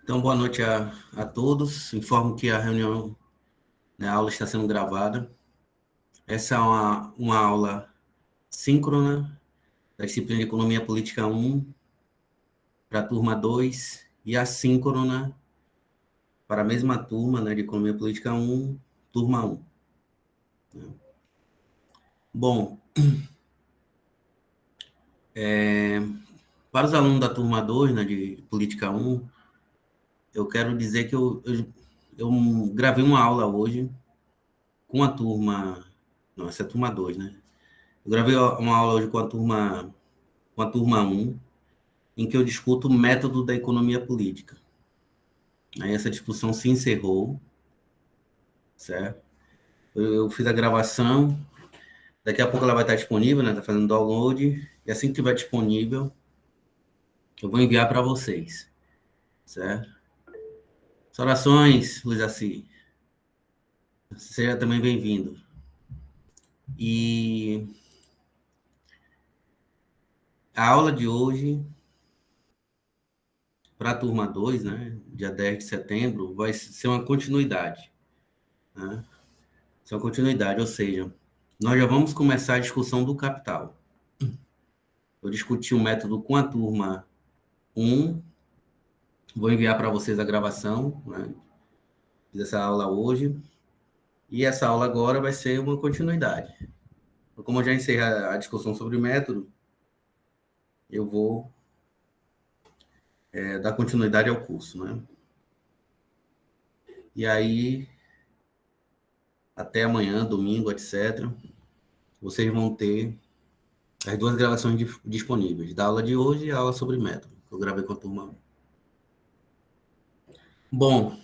Então, boa noite a todos. Informo que a reunião, né, a aula está sendo gravada. Essa é uma aula síncrona da disciplina de Economia Política 1 para a turma 2 e assíncrona para a mesma turma, né, de Economia Política 1, turma 1. Bom, para os alunos da turma 2, né, de Política 1, eu quero dizer que eu gravei uma aula hoje com a turma... Não, essa é a turma 2, né? Eu gravei uma aula hoje com a turma 1, em que eu discuto o método da economia política. Aí essa discussão se encerrou, certo? Eu fiz a gravação, daqui a pouco ela vai estar disponível, né? Está fazendo download, e assim que estiver disponível, eu vou enviar para vocês, certo? Saudações, Luiz Assi. Seja também bem-vindo. E a aula de hoje, para a turma 2, né? Dia 10 de setembro, vai ser uma continuidade, né? Ser uma continuidade, ou seja, nós já vamos começar a discussão do capital. Eu discuti o método com a turma 1, vou enviar para vocês a gravação, né, dessa aula hoje, e essa aula agora vai ser uma continuidade. Como eu já encerrei a discussão sobre o método, eu vou dar continuidade ao curso, né? E aí, até amanhã, domingo, etc., vocês vão ter as duas gravações disponíveis, da aula de hoje e a aula sobre método, que eu gravei com a turma 1. Bom,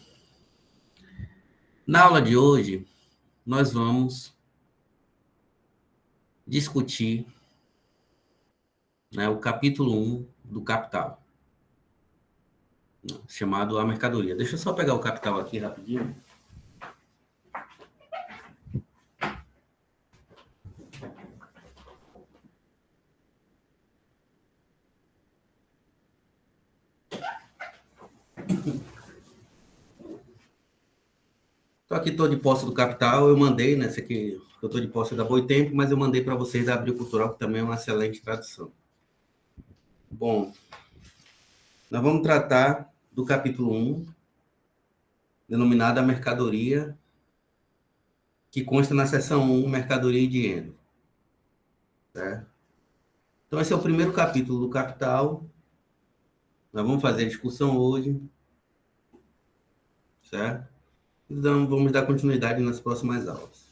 na aula de hoje, nós vamos discutir, né, o capítulo 1 do Capital, né, chamado A Mercadoria. Deixa eu só pegar o Capital aqui rapidinho. Estou aqui, estou de posse do Capital, eu mandei, né, esse aqui, eu estou de posse da Boitempo, mas eu mandei para vocês da Abril Cultural, que também é uma excelente tradução. Bom, nós vamos tratar do capítulo 1, denominado A Mercadoria, que consta na seção 1, Mercadoria e Dinheiro. Certo? Então, esse é o primeiro capítulo do Capital. Nós vamos fazer a discussão hoje, certo? Então, vamos dar continuidade nas próximas aulas.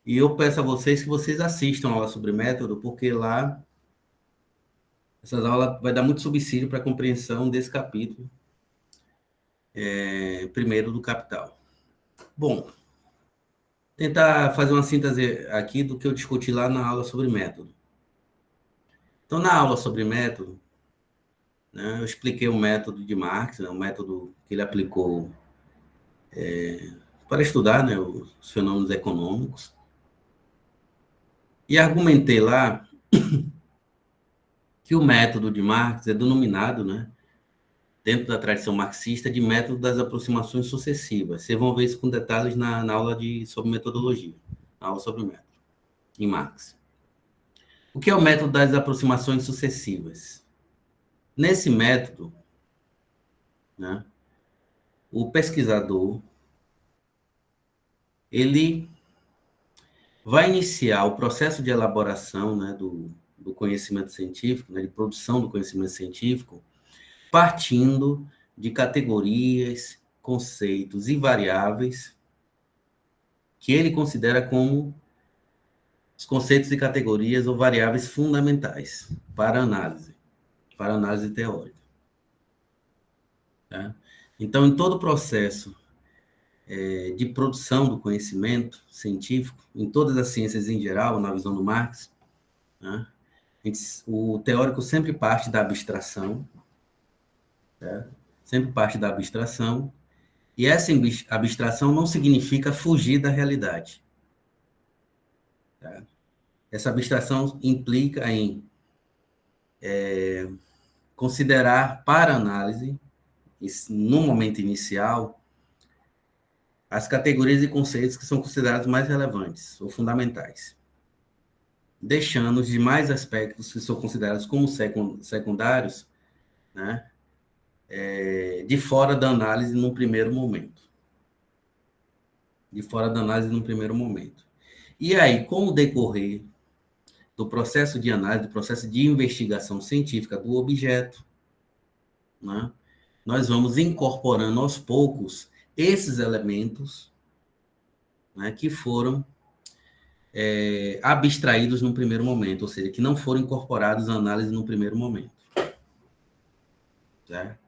E eu peço a vocês que vocês assistam a aula sobre método, porque lá essas aulas vai dar muito subsídio para a compreensão desse capítulo, primeiro do Capital. Bom, tentar fazer uma síntese aqui do que eu discuti lá na aula sobre método. Então, na aula sobre método, né, eu expliquei o método de Marx, né, o método que ele aplicou para estudar, né, os fenômenos econômicos. E argumentei lá que o método de Marx é denominado, né, dentro da tradição marxista, de método das aproximações sucessivas. Vocês vão ver isso com detalhes na aula sobre metodologia, na aula sobre método, em Marx. O que é o método das aproximações sucessivas? Nesse método, né, o pesquisador ele vai iniciar o processo de elaboração, né, do conhecimento científico, né, de produção do conhecimento científico, partindo de categorias, conceitos e variáveis que ele considera como os conceitos e categorias ou variáveis fundamentais para análise teórica. Tá? Então, em todo o processo de produção do conhecimento científico, em todas as ciências em geral, na visão do Marx, né, o teórico sempre parte da abstração, certo? Sempre parte da abstração, e essa abstração não significa fugir da realidade. Tá? Essa abstração implica em considerar para análise, no momento inicial, as categorias e conceitos que são considerados mais relevantes ou fundamentais, deixando os demais aspectos que são considerados como secundários, né, de fora da análise num primeiro momento. De fora da análise num primeiro momento. E aí, com o decorrer do processo de análise, do processo de investigação científica do objeto, né, nós vamos incorporando aos poucos esses elementos, né, que foram abstraídos no primeiro momento, ou seja, que não foram incorporados à análise no primeiro momento. Certo?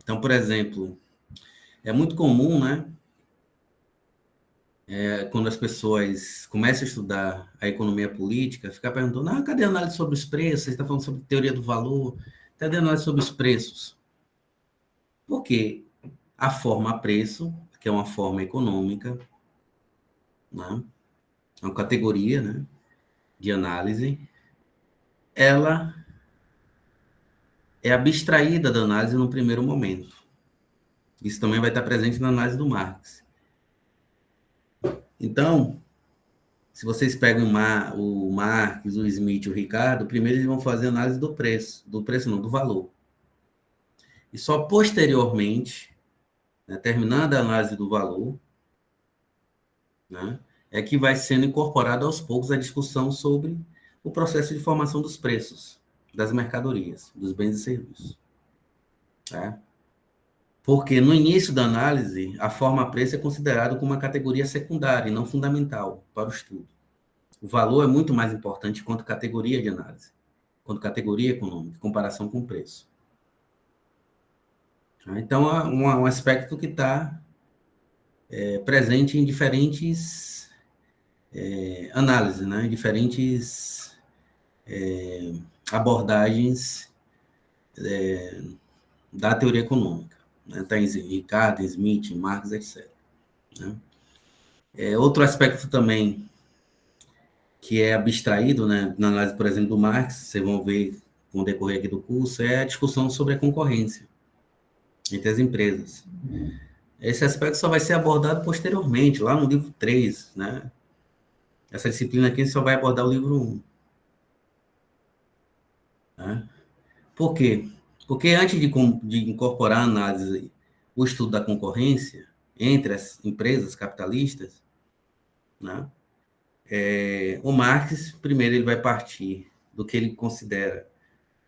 Então, por exemplo, é muito comum, né, quando as pessoas começam a estudar a economia política, ficar perguntando, cadê a análise sobre os preços? Você está falando sobre teoria do valor, cadê a análise sobre os preços? Porque a forma preço, que é uma forma econômica, né, é uma categoria, né, de análise, ela é abstraída da análise no primeiro momento. Isso também vai estar presente na análise do Marx. Então, se vocês pegam o Marx, o Smith e o Ricardo, primeiro eles vão fazer análise do preço não, do valor. E só posteriormente, né, terminando a análise do valor, né, é que vai sendo incorporada aos poucos a discussão sobre o processo de formação dos preços das mercadorias, dos bens e serviços. Tá? Porque no início da análise, a forma preço é considerada como uma categoria secundária e não fundamental para o estudo. O valor é muito mais importante quanto categoria de análise, quanto categoria econômica, em comparação com o preço. Então, é um aspecto que está presente em diferentes análises, né? Em diferentes abordagens da teoria econômica. Está em Ricardo, Smith, Marx, etc. Né? Outro aspecto também que é abstraído, né, na análise, por exemplo, do Marx, vocês vão ver com o decorrer aqui do curso, é a discussão sobre a concorrência entre as empresas. Esse aspecto só vai ser abordado posteriormente, lá no livro 3, né? Essa disciplina aqui só vai abordar o livro 1. Né? Por quê? Porque antes de incorporar a análise, o estudo da concorrência entre as empresas capitalistas, né? O Marx, primeiro, ele vai partir do que ele considera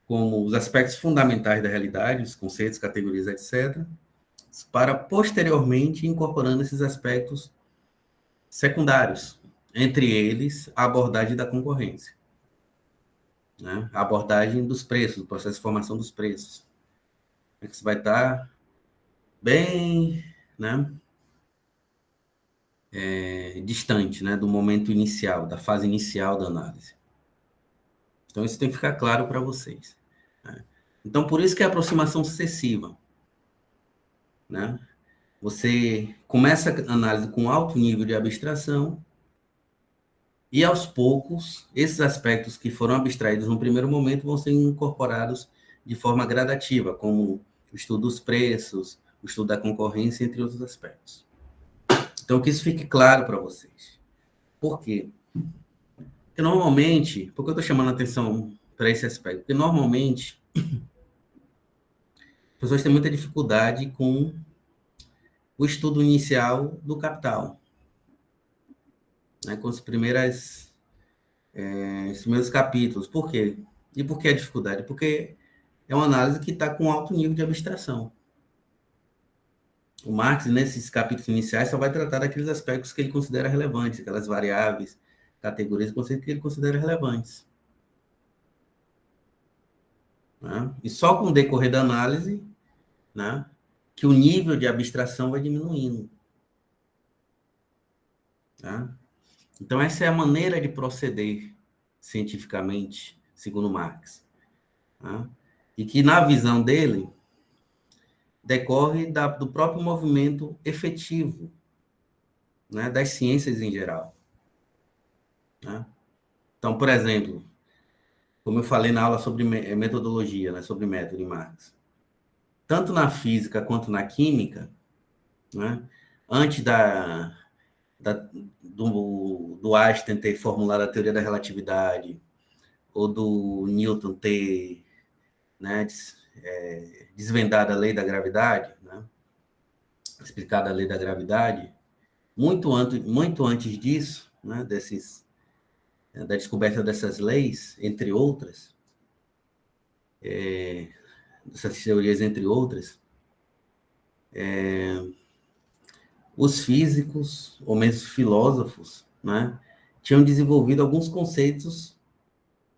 como os aspectos fundamentais da realidade, os conceitos, categorias, etc., para posteriormente incorporando esses aspectos secundários, entre eles a abordagem da concorrência, né? A abordagem dos preços, o processo de formação dos preços. Isso vai estar bem, né, distante, né, do momento inicial, da fase inicial da análise. Então, isso tem que ficar claro para vocês. Né? Então, por isso que é a aproximação sucessiva. Né? Você começa a análise com alto nível de abstração e, aos poucos, esses aspectos que foram abstraídos no primeiro momento vão ser incorporados de forma gradativa, como o estudo dos preços, o estudo da concorrência, entre outros aspectos. Então, que isso fique claro para vocês. Por quê? Porque normalmente, por que eu estou chamando a atenção para esse aspecto? Porque normalmente as pessoas têm muita dificuldade com o estudo inicial do capital, né, com os primeiros capítulos. Por quê? E por que a dificuldade? Porque é uma análise que está com alto nível de abstração. O Marx, nesses capítulos iniciais, só vai tratar daqueles aspectos que ele considera relevantes, aquelas variáveis, categorias, conceitos que ele considera relevantes. Né? E só com o decorrer da análise, né, que o nível de abstração vai diminuindo. Tá? Então, essa é a maneira de proceder cientificamente, segundo Marx. Tá? E que, na visão dele, decorre do próprio movimento efetivo, né, das ciências em geral. Tá? Então, por exemplo, como eu falei na aula sobre metodologia, né, sobre método em Marx, tanto na física quanto na química, né, antes do Einstein ter formulado a teoria da relatividade, ou do Newton ter, né, desvendado a lei da gravidade, né, explicado a lei da gravidade, muito antes disso, né, da descoberta dessas leis, entre outras, dessas teorias, entre outras, os físicos, ou mesmo filósofos, né, tinham desenvolvido alguns conceitos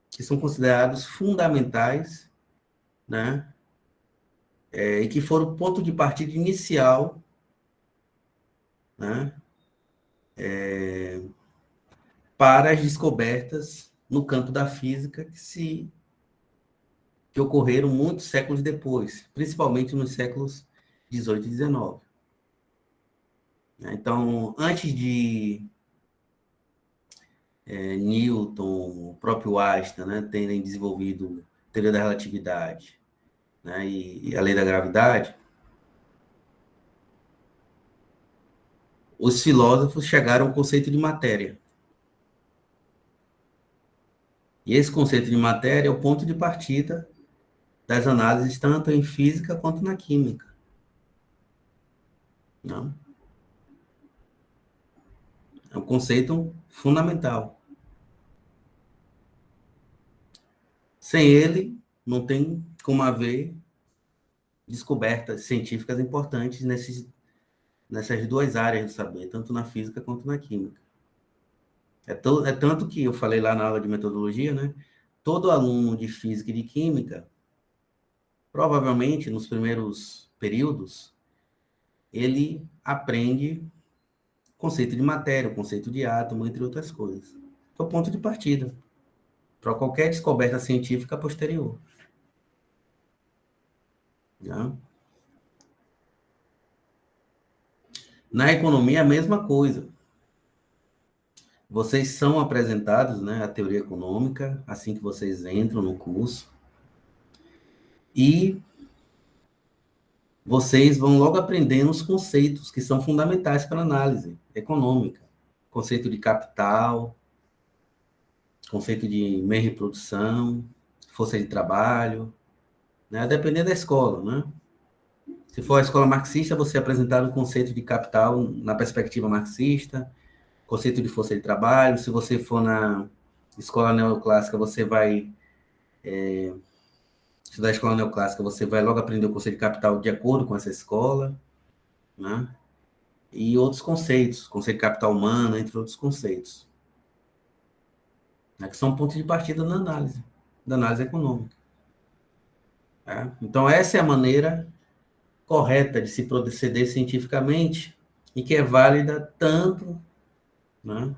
que são considerados fundamentais, né, e que foram o ponto de partida inicial, né, para as descobertas no campo da física que ocorreram muitos séculos depois, principalmente nos séculos 18 e 19. Então, antes de Newton, o próprio Einstein, né, terem desenvolvido a teoria da relatividade, né, e a lei da gravidade, os filósofos chegaram ao conceito de matéria. E esse conceito de matéria é o ponto de partida das análises tanto em física quanto na química. Não? É um conceito fundamental. Sem ele, não tem como haver descobertas científicas importantes nessas duas áreas do saber, tanto na física quanto na química. É tanto que eu falei lá na aula de metodologia, né? Todo aluno de física e de química, provavelmente nos primeiros períodos, ele aprende conceito de matéria, o conceito de átomo, entre outras coisas. É o ponto de partida para qualquer descoberta científica posterior. Né? Na economia, a mesma coisa. Vocês são apresentados, né, a teoria econômica assim que vocês entram no curso e vocês vão logo aprendendo os conceitos que são fundamentais para a análise econômica. Conceito de capital, conceito de meio de produção, força de trabalho, né? Dependendo da escola, né? Se for a escola marxista, você é apresentado o conceito de capital na perspectiva marxista, conceito de força de trabalho. Se você for na escola neoclássica, você vai estudar a escola neoclássica, você vai logo aprender o conceito de capital de acordo com essa escola, né? E outros conceitos, conceito de capital humano, entre outros conceitos, né? Que são pontos de partida da análise econômica. Tá? Então, essa é a maneira correta de se proceder cientificamente e que é válida tanto, né,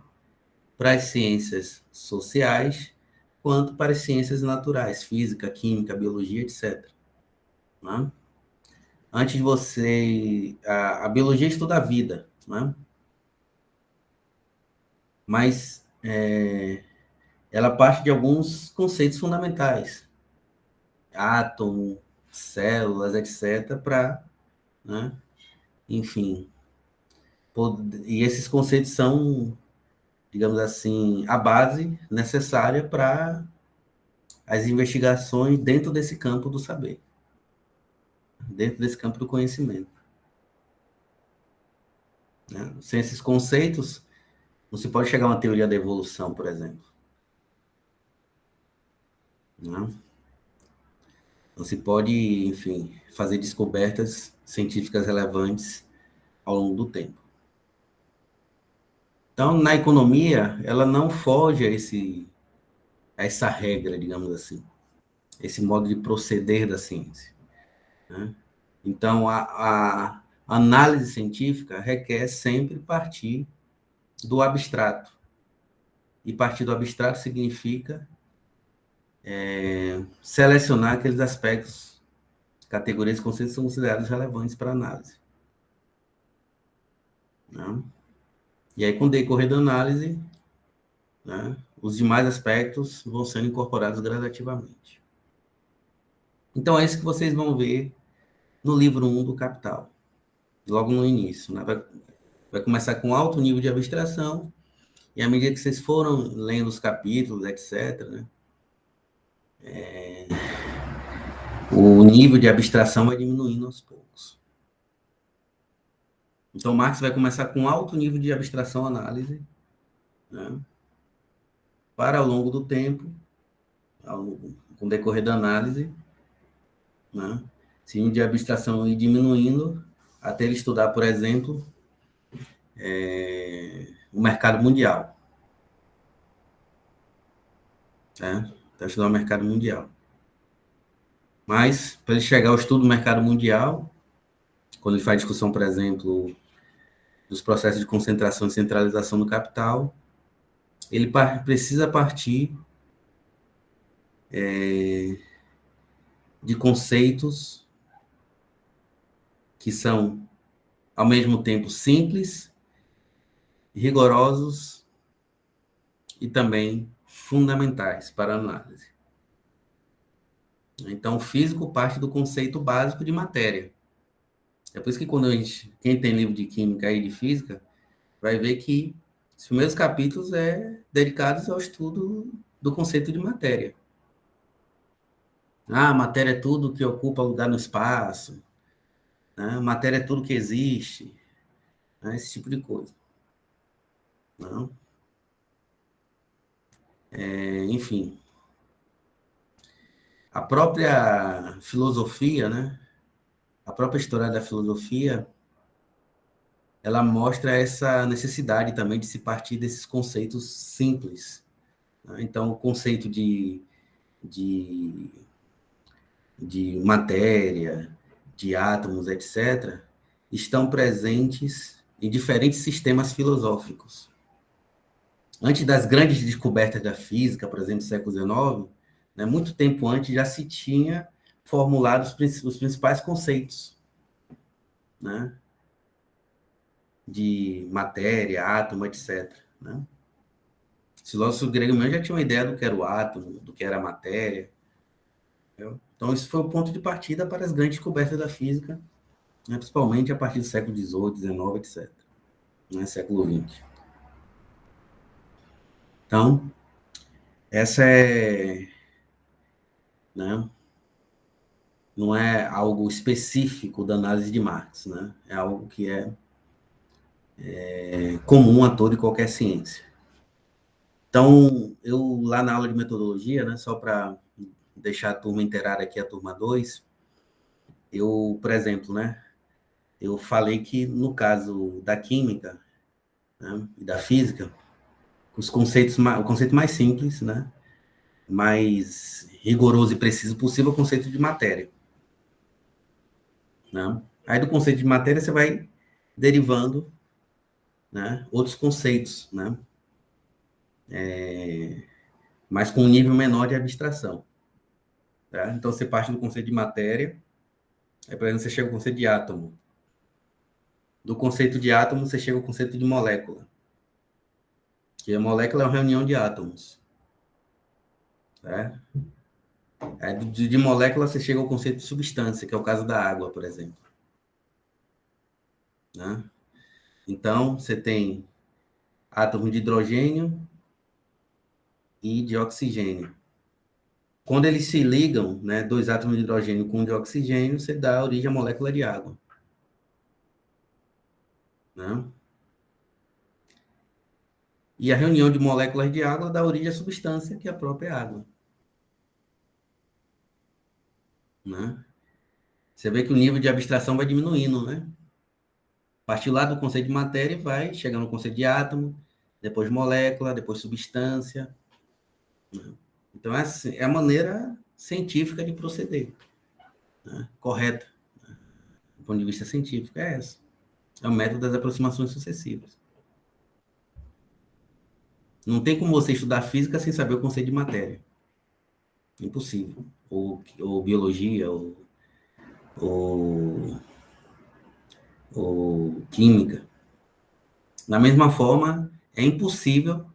para as ciências sociais quanto para as ciências naturais, física, química, biologia, etc. Né? Antes de você... A biologia estuda a vida, né? Mas ela parte de alguns conceitos fundamentais. Átomo, células, etc., para, né, enfim... E esses conceitos são, digamos assim, a base necessária para as investigações dentro desse campo do saber, dentro desse campo do conhecimento. Né? Sem esses conceitos, não se pode chegar a uma teoria da evolução, por exemplo. Né? Não se pode, enfim, fazer descobertas científicas relevantes ao longo do tempo. Então, na economia, ela não foge a essa regra, digamos assim, esse modo de proceder da ciência. Né? Então, a análise científica requer sempre partir do abstrato. E partir do abstrato significa selecionar aqueles aspectos, categorias e conceitos que são considerados relevantes para a análise. Né? E aí, com o decorrer da análise, né, os demais aspectos vão sendo incorporados gradativamente. Então, é isso que vocês vão ver no livro 1 do Capital, logo no início. Né? Vai começar com alto nível de abstração, e à medida que vocês foram lendo os capítulos, etc., né, o nível de abstração vai diminuindo aos poucos. Então, Marx vai começar com alto nível de abstração análise, né, para ao longo do tempo, com o decorrer da análise, né, esse nível de abstração ir diminuindo até ele estudar, por exemplo, o mercado mundial. Né? Até estudar o mercado mundial. Mas, para ele chegar ao estudo do mercado mundial, quando ele faz discussão, por exemplo, dos processos de concentração e centralização do capital, ele precisa partir de conceitos que são, ao mesmo tempo, simples, rigorosos e também fundamentais para a análise. Então, o físico parte do conceito básico de matéria. É por isso que quem tem livro de química e de física, vai ver que os primeiros capítulos dedicados ao estudo do conceito de matéria. Matéria é tudo que ocupa lugar no espaço, né? Matéria é tudo que existe, né? Esse tipo de coisa. Não? Enfim. A própria filosofia, né? A própria história da filosofia, ela mostra essa necessidade também de se partir desses conceitos simples. Né? Então, o conceito de matéria, de átomos, etc., estão presentes em diferentes sistemas filosóficos. Antes das grandes descobertas da física, por exemplo, no século XIX, né, muito tempo antes já se tinha formulado os principais conceitos, né, de matéria, átomo, etc. Né? Os filósofos gregos mesmo já tinham uma ideia do que era o átomo, do que era a matéria. Entendeu? Então, isso foi o ponto de partida para as grandes descobertas da física, né, principalmente a partir do século XVIII, XIX, etc., né, século XX. Então, essa né, não é algo específico da análise de Marx, né? É algo que é comum a toda e qualquer ciência. Então, eu lá na aula de metodologia, né, só para deixar a turma inteirada aqui, a turma 2, eu, por exemplo, né, eu falei que no caso da química, né, e da física, o conceito mais simples, né, mais rigoroso e preciso possível é o conceito de matéria. Né? Aí do conceito de matéria você vai derivando, né, outros conceitos, né, mas com um nível menor de abstração. Tá? Então você parte do conceito de matéria, aí por exemplo você chega ao conceito de átomo. Do conceito de átomo você chega ao conceito de molécula, que a molécula é uma reunião de átomos. Tá? Aí de molécula você chega ao conceito de substância, que é o caso da água, por exemplo. Né? Então, você tem átomos de hidrogênio e de oxigênio. Quando eles se ligam, né, dois átomos de hidrogênio com um de oxigênio, você dá origem à molécula de água. Né? E a reunião de moléculas de água dá origem à substância, que é a própria água. Né? Você vê que o nível de abstração vai diminuindo, né? A partir lá do conceito de matéria, vai chegando no conceito de átomo, depois molécula, depois substância. Né? Então, é a maneira científica de proceder. Né? Correta. Né? Do ponto de vista científico, é essa. É o método das aproximações sucessivas. Não tem como você estudar física sem saber o conceito de matéria. Impossível. Ou biologia, ou química. Da mesma forma, é impossível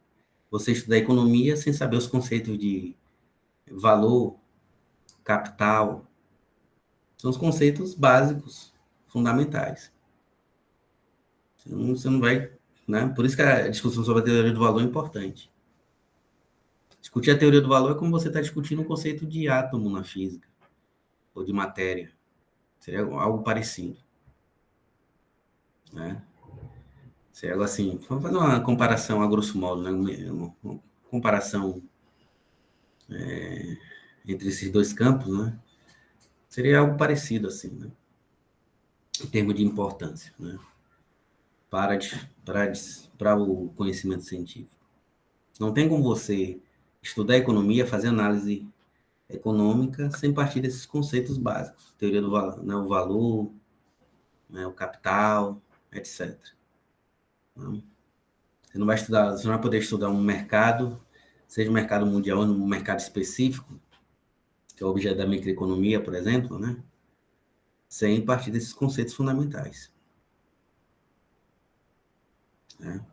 você estudar economia sem saber os conceitos de valor, capital. São os conceitos básicos, fundamentais. Você não vai, né? Por isso que a discussão sobre a teoria do valor é importante. Discutir a teoria do valor é como você está discutindo um conceito de átomo na física, ou de matéria. Seria algo parecido. Né? Seria algo assim. Vamos fazer uma comparação a grosso modo, né? Uma comparação entre esses dois campos, né? Seria algo parecido, assim, né? Em termos de importância, né? Para o conhecimento científico. Não tem como você estudar economia, fazer análise econômica sem partir desses conceitos básicos. Teoria do valor, né? O valor, né? O capital, etc. Você não vai estudar, você não vai poder estudar um mercado, seja um mercado mundial ou um mercado específico, que é o objeto da microeconomia, por exemplo, né? Sem partir desses conceitos fundamentais. Né?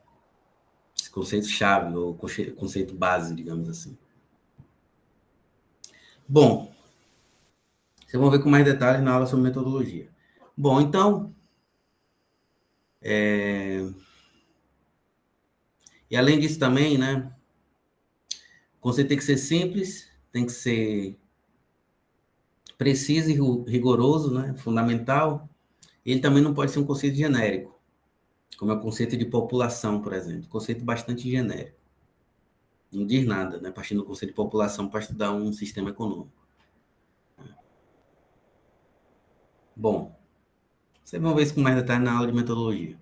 Esse conceito-chave, ou conceito base, digamos assim. Bom, vocês vão ver com mais detalhes na aula sobre metodologia. Bom, então, e além disso também, né, o conceito tem que ser simples, tem que ser preciso e rigoroso, né, fundamental. Ele também não pode ser um conceito genérico, como é o conceito de população, por exemplo. Conceito bastante genérico. Não diz nada, né, partindo do conceito de população para estudar um sistema econômico. Bom, vocês vão ver isso com mais detalhes na aula de metodologia.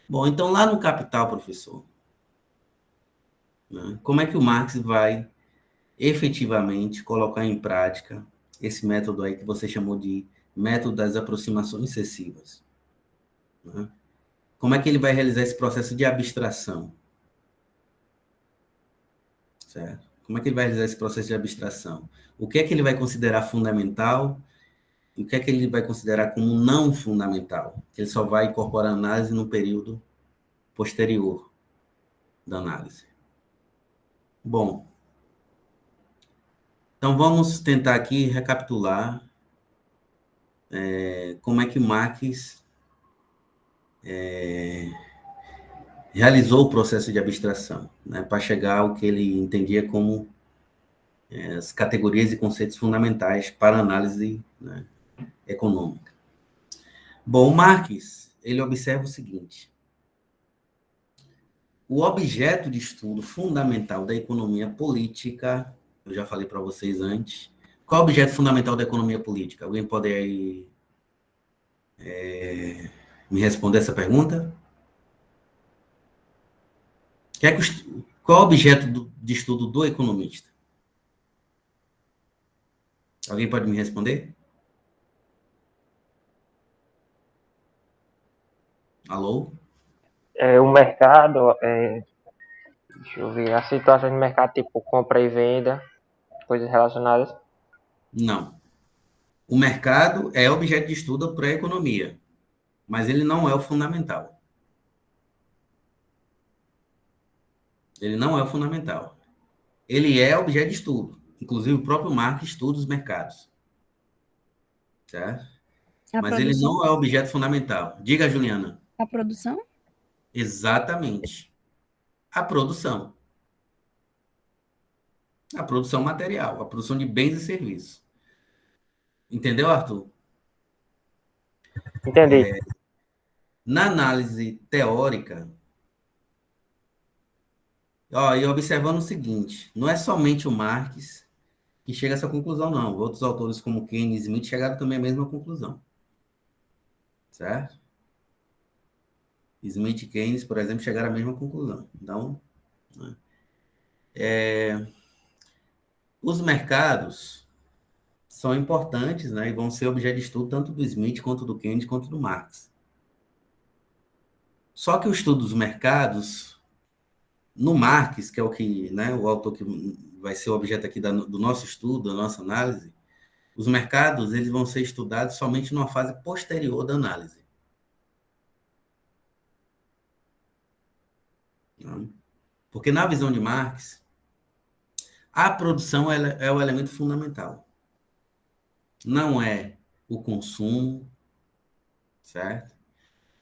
Bom, então lá no Capital, professor, né, como é que o Marx vai efetivamente colocar em prática esse método aí que você chamou de método das aproximações excessivas? Né? Como é que ele vai realizar esse processo de abstração? Certo? Como é que ele vai realizar esse processo de abstração? O que é que ele vai considerar fundamental e o que é que ele vai considerar como não fundamental? Que ele só vai incorporar a análise no período posterior da análise. Bom, então vamos tentar aqui recapitular como é que Marx realizou o processo de abstração, né, para chegar ao que ele entendia como as categorias e conceitos fundamentais para a análise, né, econômica. Bom, o Marx, ele observa o seguinte: o objeto de estudo fundamental da economia política, eu já falei para vocês antes, qual é o objeto fundamental da economia política? Alguém pode aí me responder essa pergunta? Qual é o objeto de estudo do economista? Alguém pode me responder? Alô? O mercado, deixa eu ver, a situação de mercado, tipo compra e venda, coisas relacionadas. Não. O mercado é objeto de estudo para a economia, mas ele não é o fundamental. Ele não é o fundamental. Ele é objeto de estudo. Inclusive, o próprio Marx estuda os mercados. Certo? A Mas ele produção? não é objeto fundamental. Diga, Juliana. A produção? Exatamente. A produção. A produção material. A produção de bens e serviços. Entendeu, Arthur? Entendi. Na análise teórica, ó, e observando o seguinte, não é somente o Marx que chega a essa conclusão, não. Outros autores como Keynes e Smith chegaram também à mesma conclusão. Certo? Smith e Keynes, por exemplo, chegaram à mesma conclusão. Então, né, os mercados são importantes, né, e vão ser objeto de estudo tanto do Smith, quanto do Keynes, quanto do Marx. Só que o estudo dos mercados, no Marx, que é o que, né, o autor que vai ser o objeto aqui do nosso estudo, da nossa análise, os mercados eles vão ser estudados somente numa fase posterior da análise. Né? Porque na visão de Marx, a produção é o elemento fundamental. Não é o consumo, certo?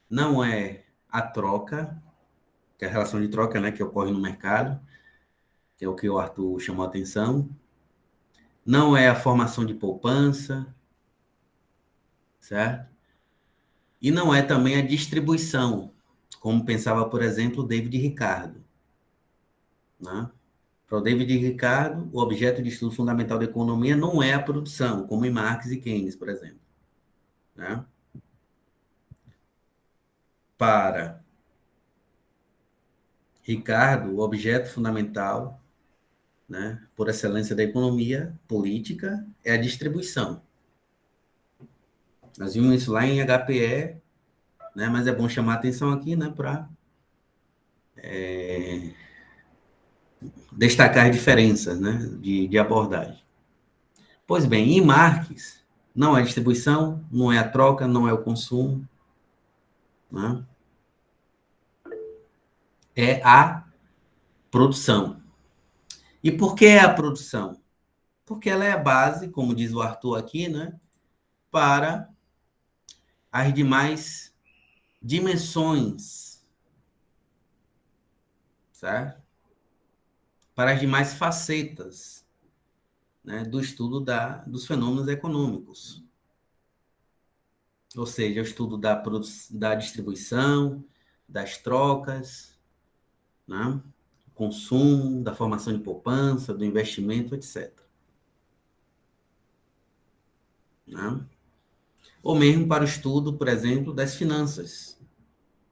Não é a troca, que é a relação de troca, né, que ocorre no mercado, que é o que o Arthur chamou a atenção. Não é a formação de poupança, certo? E não é também a distribuição, como pensava, por exemplo, o David Ricardo, né? Para o David Ricardo, o objeto de estudo fundamental da economia não é a produção, como em Marx e Keynes, por exemplo, né? Para Ricardo, o objeto fundamental, né, por excelência da economia política, é a distribuição. Nós vimos isso lá em HPE, né, mas é bom chamar a atenção aqui, né, para destacar as diferenças, né, de abordagem. Pois bem, em Marx, não é a distribuição, não é a troca, não é o consumo, né, é a produção. E por que é a produção? Porque ela é a base, como diz o Arthur aqui, né, para as demais dimensões, certo? Para as demais facetas, né, do estudo dos fenômenos econômicos. Ou seja, o estudo da distribuição, das trocas, né, consumo, da formação de poupança, do investimento, etc. Né? Ou mesmo para o estudo, por exemplo, das finanças,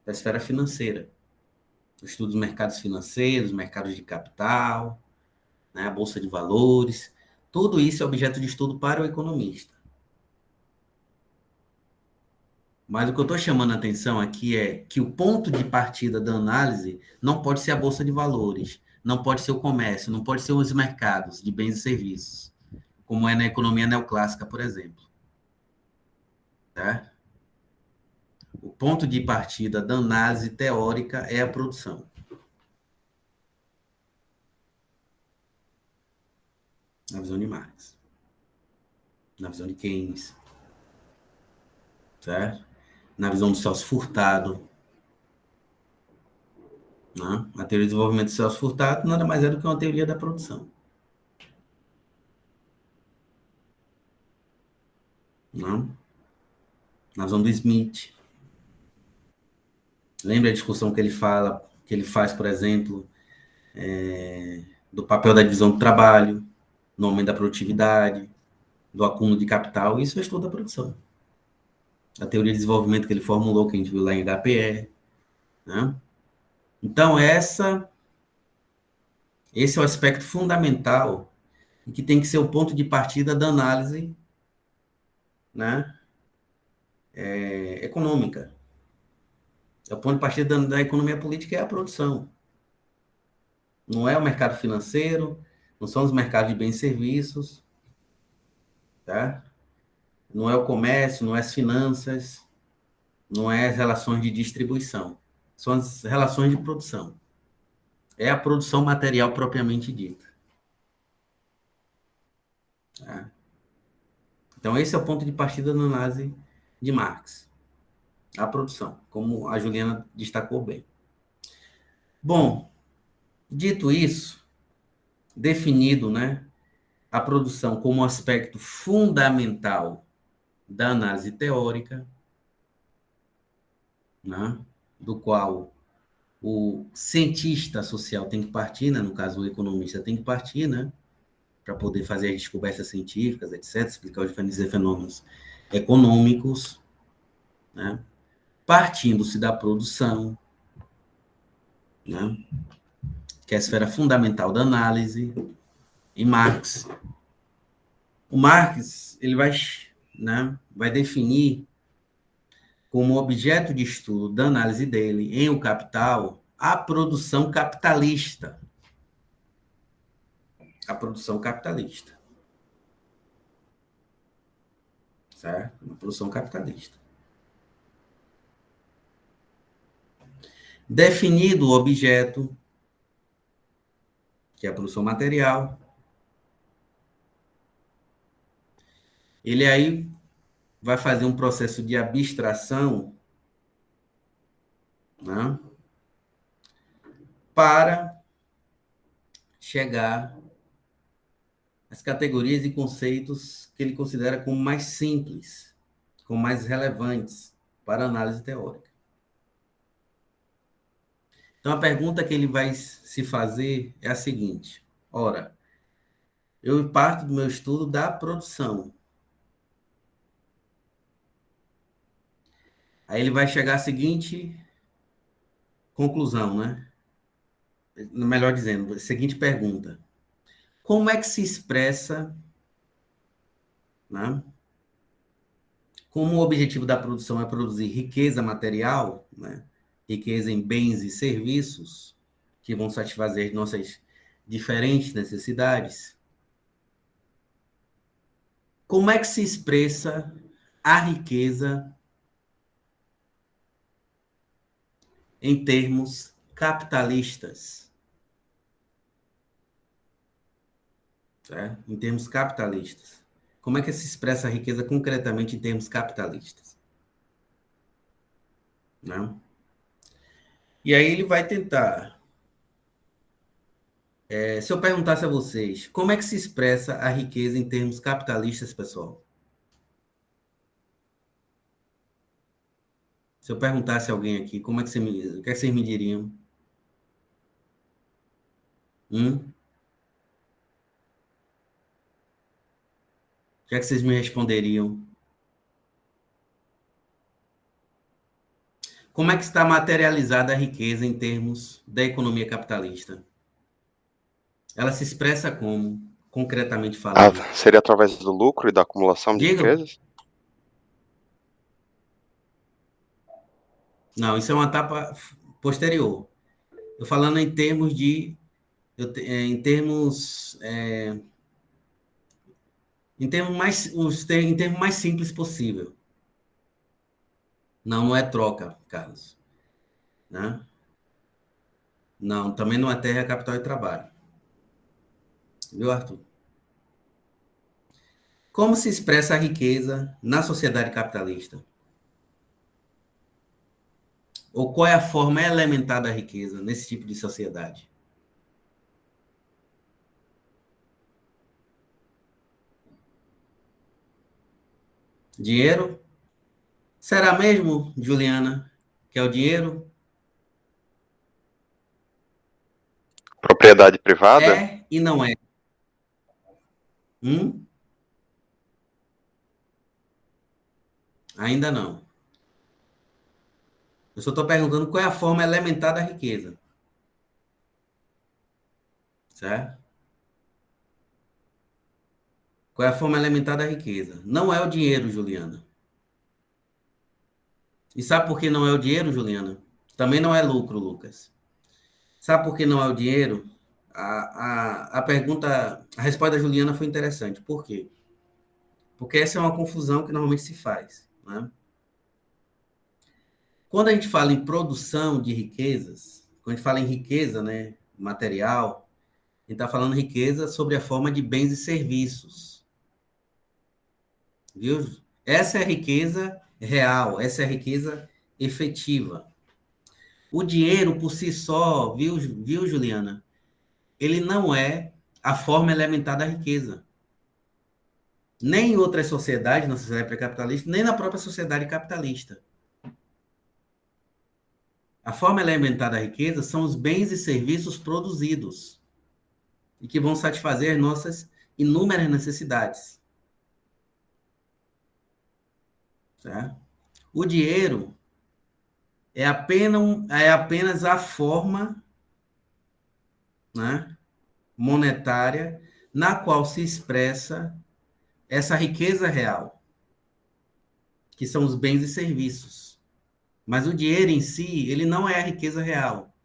da esfera financeira. O estudo dos mercados financeiros, mercados de capital, né, a bolsa de valores. Tudo isso é objeto de estudo para o economista. Mas o que eu estou chamando a atenção aqui é que o ponto de partida da análise não pode ser a bolsa de valores, não pode ser o comércio, não pode ser os mercados de bens e serviços, como é na economia neoclássica, por exemplo. Tá? O ponto de partida da análise teórica é a produção. Na visão de Marx, na visão de Keynes, certo? Na visão do Celso Furtado. Né? A teoria de desenvolvimento do Celso Furtado nada mais é do que uma teoria da produção. Né? Na visão do Smith. Lembra a discussão que ele fala, que ele faz, por exemplo, do papel da divisão do trabalho, no aumento da produtividade, do acúmulo de capital? Isso é estudo da produção. A teoria de desenvolvimento que ele formulou, que a gente viu lá em HPE. Né? Então, esse é o aspecto fundamental e que tem que ser o ponto de partida da análise, né, econômica. O ponto de partida da economia política é a produção. Não é o mercado financeiro, não são os mercados de bens e serviços, tá? Não é o comércio, não é as finanças, não é as relações de distribuição. São as relações de produção. É a produção material propriamente dita. Tá? Então, esse é o ponto de partida da análise de Marx. A produção, como a Juliana destacou bem. Bom, dito isso, definido, né, a produção como aspecto fundamental da análise teórica, né, do qual o cientista social tem que partir, né, no caso o economista tem que partir, né, para poder fazer as descobertas científicas, etc., explicar os diferentes fenômenos econômicos, né, partindo-se da produção, né, que é a esfera fundamental da análise, em Marx. O Marx ele vai, né, vai definir como objeto de estudo da análise dele em O Capital a produção capitalista. A produção capitalista. Certo? A produção capitalista. Definido o objeto, que é a produção material. Ele aí vai fazer um processo de abstração, né, para chegar às categorias e conceitos que ele considera como mais simples, como mais relevantes para a análise teórica. Então, a pergunta que ele vai se fazer é a seguinte: ora, eu parto do meu estudo da produção. Aí ele vai chegar à seguinte conclusão, né? Melhor dizendo, a seguinte pergunta: como é que se expressa, né? Como o objetivo da produção é produzir riqueza material, né? Riqueza em bens e serviços, que vão satisfazer nossas diferentes necessidades. Como é que se expressa a riqueza em termos capitalistas? Certo? Em termos capitalistas. Como é que se expressa a riqueza concretamente em termos capitalistas? Né? E aí ele vai tentar. Se eu perguntasse a vocês, como é que se expressa a riqueza em termos capitalistas, pessoal? Se eu perguntasse a alguém aqui, como é que o que é que vocês me diriam? O que é que vocês me responderiam? Como é que está materializada a riqueza em termos da economia capitalista? Ela se expressa como, concretamente falando? Seria através do lucro e da acumulação de Digam. riquezas? Não, isso é uma etapa posterior. Eu falando em termos de, em termos mais simples possível. Não, não é troca, Carlos. Né? Não, também não é terra, capital e trabalho. Viu, Arthur? Como se expressa a riqueza na sociedade capitalista? Ou qual é a forma elementar da riqueza nesse tipo de sociedade? Dinheiro? Será mesmo, Juliana, que é o dinheiro? Propriedade privada? É e não é. Ainda não. Eu só estou perguntando qual é a forma elementar da riqueza. Certo? Qual é a forma elementar da riqueza? Não é o dinheiro, Juliana. E sabe por que não é o dinheiro, Juliana? Também não é lucro, Lucas. Sabe por que não é o dinheiro? A pergunta, a resposta da Juliana foi interessante. Por quê? Porque essa é uma confusão que normalmente se faz. Né? Quando a gente fala em produção de riquezas, quando a gente fala em riqueza, né, material, a gente está falando riqueza sobre a forma de bens e serviços. Viu? Essa é a riqueza real, essa é a riqueza efetiva. O dinheiro por si só, viu, Juliana? Ele não é a forma elementar da riqueza. Nem em outras sociedades, na sociedade pré-capitalista, nem na própria sociedade capitalista. A forma elementar da riqueza são os bens e serviços produzidos e que vão satisfazer nossas inúmeras necessidades. Tá? O dinheiro é apenas a forma, né, monetária na qual se expressa essa riqueza real, que são os bens e serviços. Mas o dinheiro em si, ele não é a riqueza real.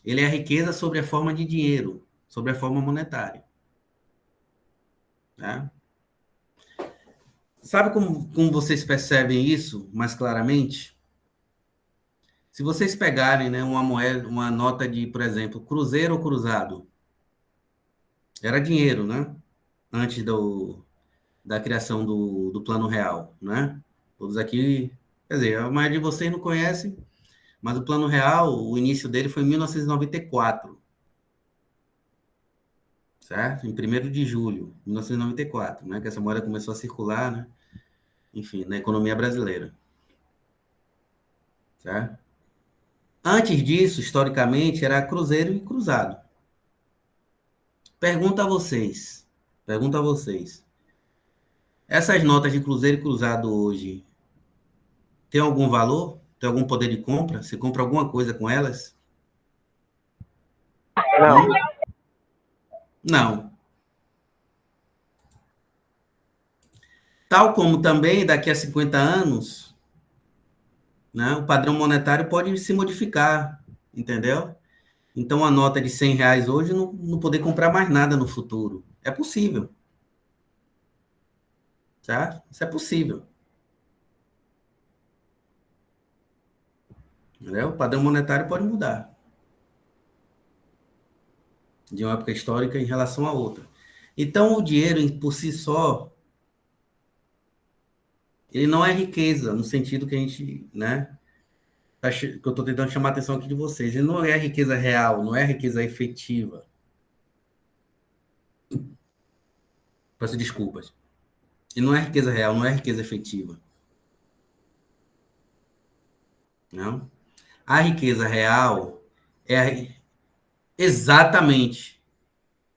Ele é a riqueza sobre a forma de dinheiro, sobre a forma monetária. Tá? Sabe como vocês percebem isso mais claramente? Se vocês pegarem, né, uma moeda, uma nota de, por exemplo, cruzeiro ou cruzado, Era dinheiro, né? Antes da criação do Plano Real, né? Todos aqui, quer dizer, a maioria de vocês não conhece, mas o Plano Real, o início dele foi em 1994, certo? Em 1º de julho de 1994, né? Que essa moeda começou a circular, né? Enfim, na economia brasileira, certo? Antes disso, historicamente, era cruzeiro e cruzado. Pergunta a vocês. Essas notas de cruzeiro e cruzado hoje, tem algum valor? Tem algum poder de compra? Você compra alguma coisa com elas? Não. Não. Tal como também, daqui a 50 anos, né, o padrão monetário pode se modificar, entendeu? Então, a nota de R$ 100 hoje não poder comprar mais nada no futuro. É possível. Tá? Isso é possível. Entendeu? O padrão monetário pode mudar de uma época histórica em relação a outra. Então, o dinheiro por si só, ele não é riqueza, no sentido que a gente, né, que eu estou tentando chamar a atenção aqui de vocês. Ele não é riqueza real, não é riqueza efetiva. Peço desculpas. Ele não é riqueza real, não é riqueza efetiva. Não? A riqueza real exatamente.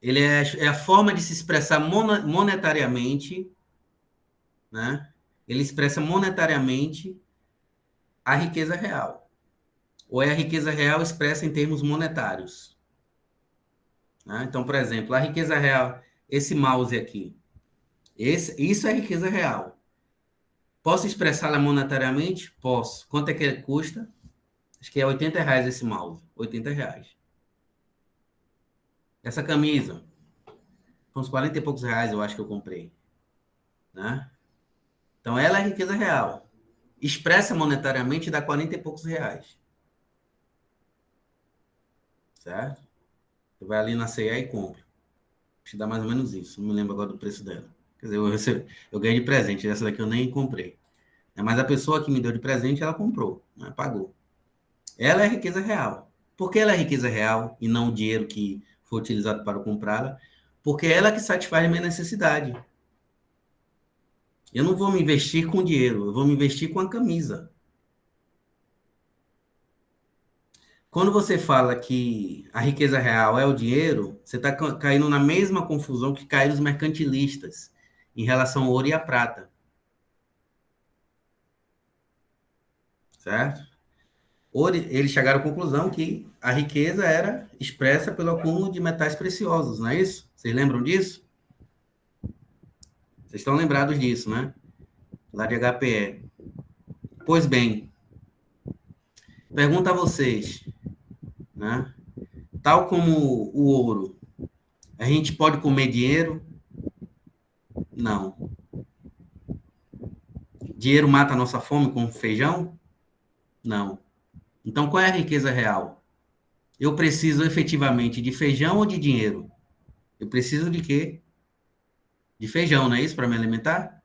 Ele é a forma de se expressar monetariamente, né? Ele expressa monetariamente a riqueza real. Ou é a riqueza real expressa em termos monetários. Né? Então, por exemplo, a riqueza real, esse mouse aqui, isso é riqueza real. Posso expressá-la monetariamente? Posso. Quanto é que custa? Acho que é R$ 80 esse mouse. R$ 80. Essa camisa, uns 40 e poucos reais eu acho que eu comprei. Né? Então, ela é riqueza real. Expressa monetariamente dá 40 e poucos reais. Certo? Você vai ali na C&A e compra. Acho que dá mais ou menos isso. Não me lembro agora do preço dela. Quer dizer, eu ganhei de presente. Essa daqui eu nem comprei. Mas a pessoa que me deu de presente, ela comprou. Né? Pagou. Ela é riqueza real. Por que ela é riqueza real e não o dinheiro que foi utilizado para comprá-la? Porque ela que satisfaz a minha necessidade. Eu não vou me investir com dinheiro, eu vou me investir com a camisa. Quando você fala que a riqueza real é o dinheiro, você está caindo na mesma confusão que caíram os mercantilistas em relação ao ouro e à prata. Certo? Eles chegaram à conclusão que a riqueza era expressa pelo acúmulo de metais preciosos, não é isso? Vocês lembram disso? Vocês estão lembrados disso, né? Lá de HPE. Pois bem, pergunto a vocês, né? Tal como o ouro, a gente pode comer dinheiro? Não. Dinheiro mata a nossa fome com feijão? Não. Então, qual é a riqueza real? Eu preciso efetivamente de feijão ou de dinheiro? Eu preciso de quê? De feijão, não é isso? Para me alimentar?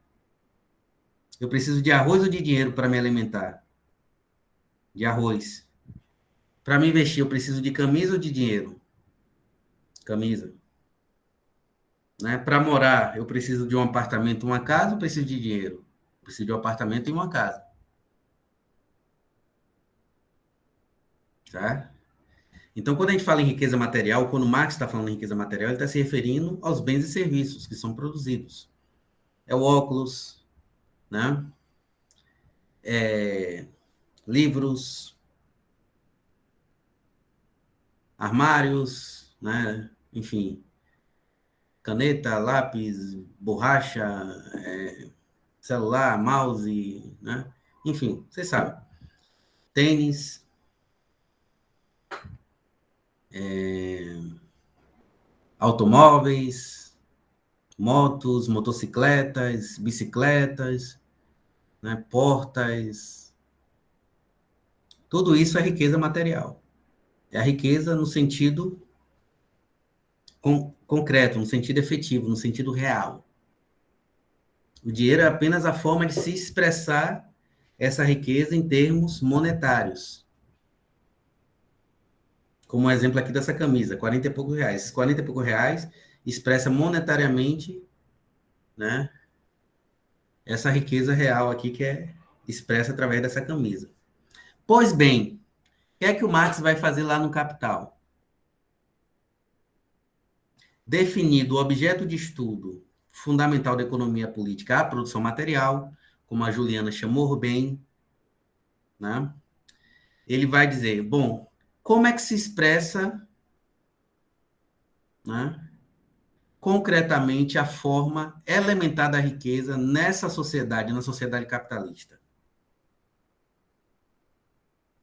Eu preciso de arroz ou de dinheiro para me alimentar? De arroz. Para me investir, eu preciso de camisa ou de dinheiro? Camisa. Né? Para morar, eu preciso de um apartamento, uma casa ou preciso de dinheiro? Eu preciso de um apartamento e uma casa. Tá? Então, quando a gente fala em riqueza material, quando Marx está falando em riqueza material, ele está se referindo aos bens e serviços que são produzidos. É o óculos, né? Livros, armários, né? Enfim, caneta, lápis, borracha, celular, mouse, né? Enfim, vocês sabem. Tênis, automóveis, motos, motocicletas, bicicletas, né? Portas. Tudo isso é riqueza material. É a riqueza no sentido concreto, no sentido efetivo, no sentido real. O dinheiro é apenas a forma de se expressar essa riqueza em termos monetários. Como o exemplo aqui dessa camisa, 40 e poucos reais. Esses 40 e poucos reais expressa monetariamente, né, essa riqueza real aqui que é expressa através dessa camisa. Pois bem, o que é que o Marx vai fazer lá no Capital? Definido o objeto de estudo fundamental da economia política, a produção material, como a Juliana chamou bem, né? Ele vai dizer, bom, como é que se expressa, né, concretamente a forma elementar da riqueza nessa sociedade, na sociedade capitalista?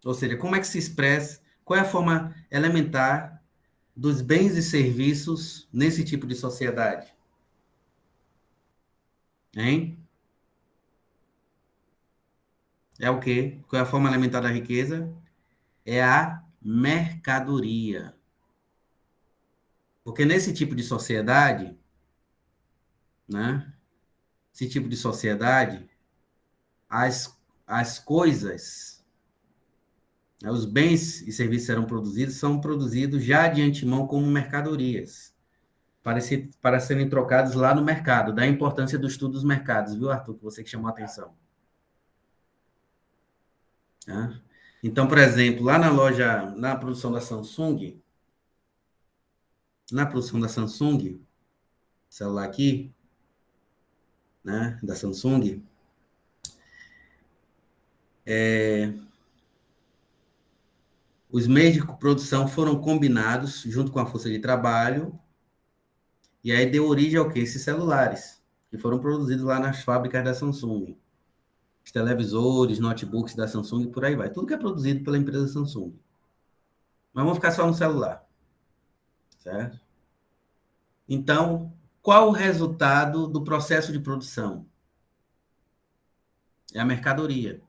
Ou seja, como é que se expressa, qual é a forma elementar dos bens e serviços nesse tipo de sociedade? Hein? É o quê? Qual é a forma elementar da riqueza? É a mercadoria. Porque nesse tipo de sociedade, né? Esse tipo de sociedade, as coisas, né, os bens e serviços serão produzidos, são produzidos já de antemão como mercadorias, para serem trocados lá no mercado. Da importância do estudo dos mercados, viu, Arthur? Que você que chamou a atenção. Né? Então, por exemplo, lá na loja, na produção da Samsung, celular aqui, né, da Samsung, os meios de produção foram combinados junto com a força de trabalho, e aí deu origem ao quê? Esses celulares, que foram produzidos lá nas fábricas da Samsung. Os televisores, notebooks da Samsung e por aí vai. Tudo que é produzido pela empresa Samsung. Mas vamos ficar só no celular, certo? Então, qual o resultado do processo de produção? É a mercadoria.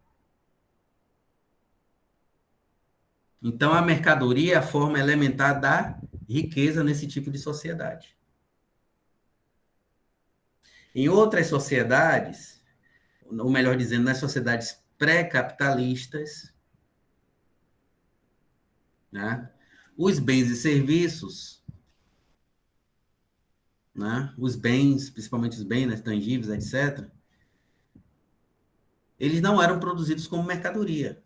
Então, a mercadoria é a forma elementar da riqueza nesse tipo de sociedade. Em outras sociedades, ou melhor dizendo, nas sociedades pré-capitalistas, né, os bens e serviços, né, os bens, principalmente os bens, né, tangíveis, etc., eles não eram produzidos como mercadoria.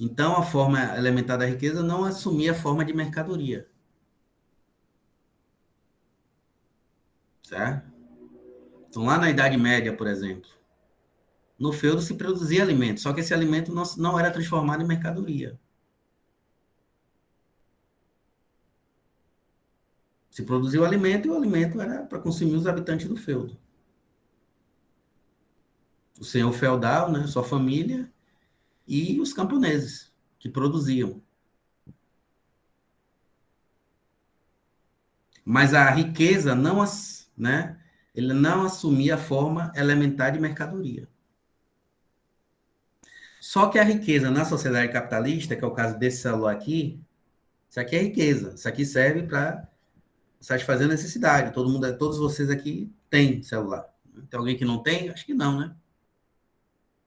Então, a forma elementar da riqueza não assumia a forma de mercadoria. Certo? Então, lá na Idade Média, por exemplo, no feudo se produzia alimento, só que esse alimento não era transformado em mercadoria. Se produzia o alimento e o alimento era para consumir os habitantes do feudo. O senhor feudal, né, sua família e os camponeses que produziam. Mas a riqueza não, né, ele não assumia a forma elementar de mercadoria. Só que a riqueza na sociedade capitalista, que é o caso desse celular aqui, isso aqui é riqueza. Isso aqui serve para satisfazer a necessidade. Todos vocês aqui têm celular. Tem alguém que não tem? Acho que não, né?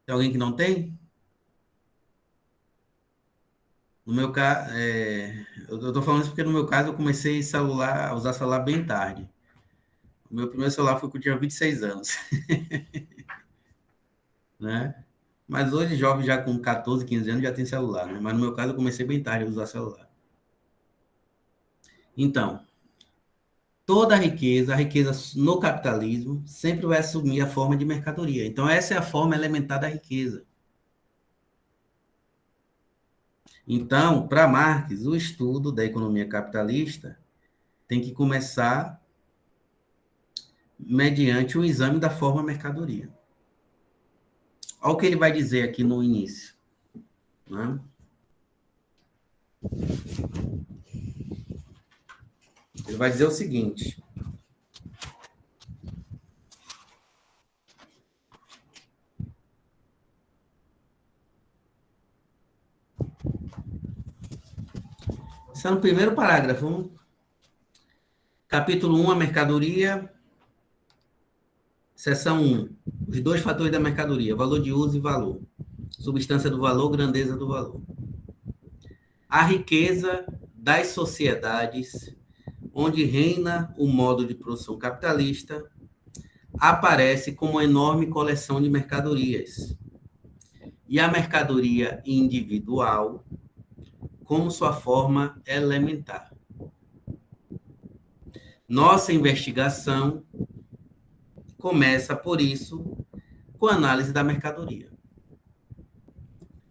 Tem alguém que não tem? No meu caso, eu estou falando isso porque no meu caso eu comecei a usar celular bem tarde. O meu primeiro celular foi quando eu tinha 26 anos. Né? Mas hoje, jovem já com 14, 15 anos já tem celular, né? Mas no meu caso eu comecei bem tarde a usar celular. Então, toda a riqueza no capitalismo, sempre vai assumir a forma de mercadoria. Então, essa é a forma elementar da riqueza. Então, para Marx, o estudo da economia capitalista tem que começar mediante o exame da forma mercadoria. Olha o que ele vai dizer aqui no início. Né? Ele vai dizer o seguinte. Isso é no primeiro parágrafo. Capítulo 1, a mercadoria. Seção 1. Os dois fatores da mercadoria, valor de uso e valor. Substância do valor, grandeza do valor. A riqueza das sociedades onde reina o modo de produção capitalista aparece como uma enorme coleção de mercadorias. E a mercadoria individual como sua forma elementar. Nossa investigação começa, por isso, com a análise da mercadoria.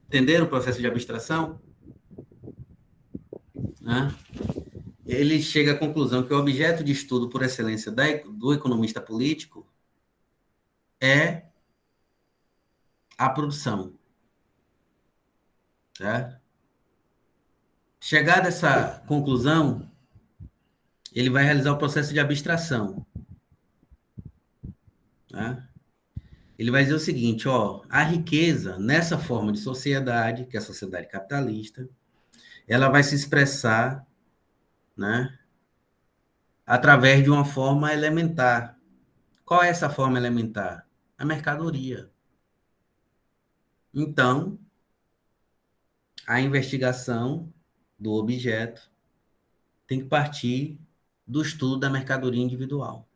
Entenderam o processo de abstração? Ele chega à conclusão que o objeto de estudo por excelência do economista político é a produção. Certo? Chegada a essa conclusão, ele vai realizar o processo de abstração. Tá? Ele vai dizer o seguinte, a riqueza, nessa forma de sociedade, que é a sociedade capitalista, ela vai se expressar, né, através de uma forma elementar. Qual é essa forma elementar? A mercadoria. Então, a investigação do objeto tem que partir do estudo da mercadoria individual.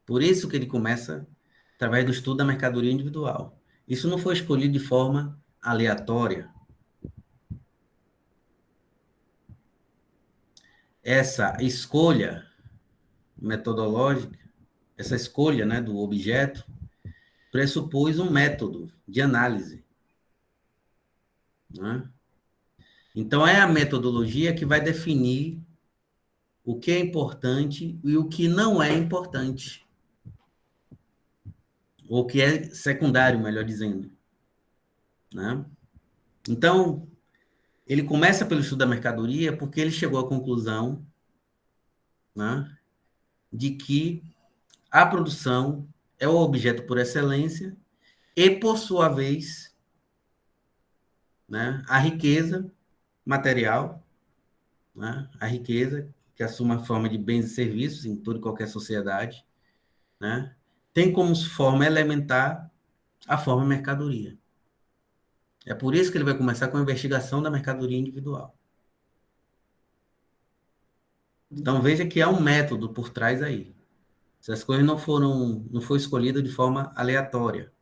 Por isso que ele começa através do estudo da mercadoria individual. Isso não foi escolhido de forma aleatória. Essa escolha metodológica, essa escolha, né, do objeto, pressupôs um método de análise. Né? Então, é a metodologia que vai definir o que é importante e o que não é importante. Ou o que é secundário, melhor dizendo. Né? Então, ele começa pelo estudo da mercadoria porque ele chegou à conclusão, né, de que a produção é o objeto por excelência e, por sua vez, né, a riqueza material, né, a riqueza que assume a forma de bens e serviços em toda e qualquer sociedade, né, tem como forma elementar a forma mercadoria. É por isso que ele vai começar com a investigação da mercadoria individual. Então, veja que há um método por trás aí. Essas coisas não foi escolhido de forma aleatória.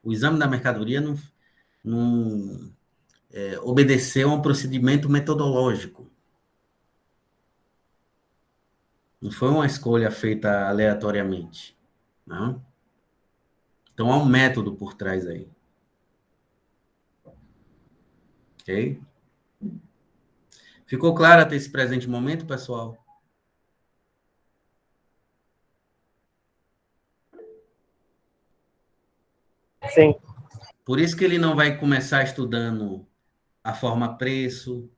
O exame da mercadoria não obedeceu a um procedimento metodológico. Não foi uma escolha feita aleatoriamente. Não? Então, há um método por trás aí. Ok? Ficou claro até esse presente momento, pessoal? Sim. Por isso que ele não vai começar estudando a forma preço.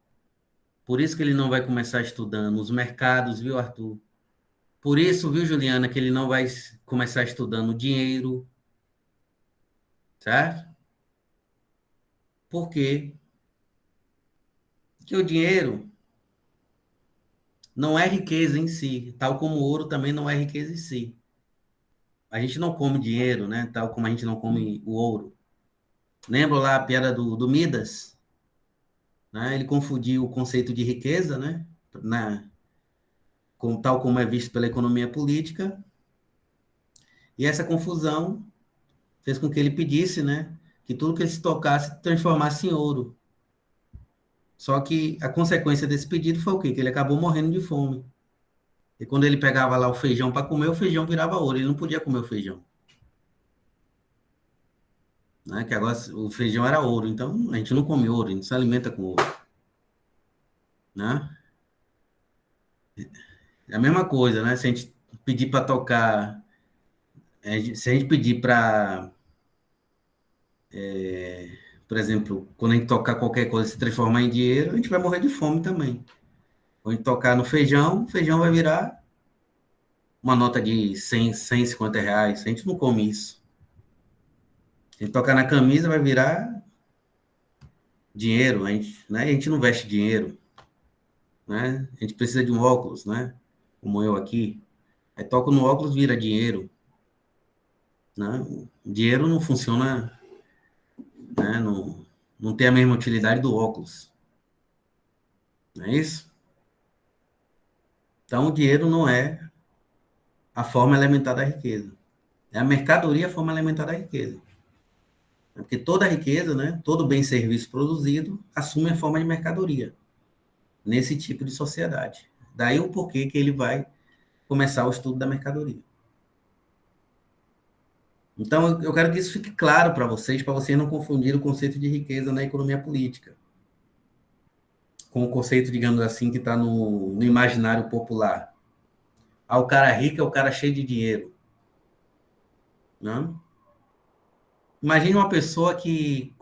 Por isso que ele não vai começar estudando os mercados, viu, Arthur? Por isso, viu, Juliana, que ele não vai começar estudando dinheiro. Certo? Por quê? Porque o dinheiro não é riqueza em si, tal como o ouro também não é riqueza em si. A gente não come dinheiro, né? Tal como a gente não come o ouro. Lembra lá a piada do Midas? Né? Ele confundiu o conceito de riqueza, né? Tal como é visto pela economia política. E essa confusão fez com que ele pedisse, né, que tudo que ele se tocasse transformasse em ouro. Só que a consequência desse pedido foi o quê? Que ele acabou morrendo de fome. E quando ele pegava lá o feijão para comer, o feijão virava ouro. Ele não podia comer o feijão. Né? Que agora o feijão era ouro. Então, a gente não come ouro, a gente se alimenta com ouro. Né? É a mesma coisa, né? Se a gente pedir para tocar... Se a gente pedir para... por exemplo, quando a gente tocar qualquer coisa se transformar em dinheiro, a gente vai morrer de fome também. Quando a gente tocar no feijão, o feijão vai virar uma nota de 100, 150 reais. A gente não come isso. Se a gente tocar na camisa, vai virar dinheiro. A gente não veste dinheiro. né? A gente precisa de um óculos, né? Como eu aqui. Aí toco no óculos, vira dinheiro, né? O dinheiro não funciona, né? Não tem a mesma utilidade do óculos, não é isso? Então, o dinheiro não é a forma elementar da riqueza. É a mercadoria a forma elementar da riqueza. Porque toda riqueza, né? Todo bem e serviço produzido assume a forma de mercadoria nesse tipo de sociedade. Daí o porquê que ele vai começar o estudo da mercadoria. Então, eu quero que isso fique claro para vocês não confundirem o conceito de riqueza na economia política com o conceito, digamos assim, que está no imaginário popular. Ah, o cara rico é o cara cheio de dinheiro. Não? Imagine uma pessoa que,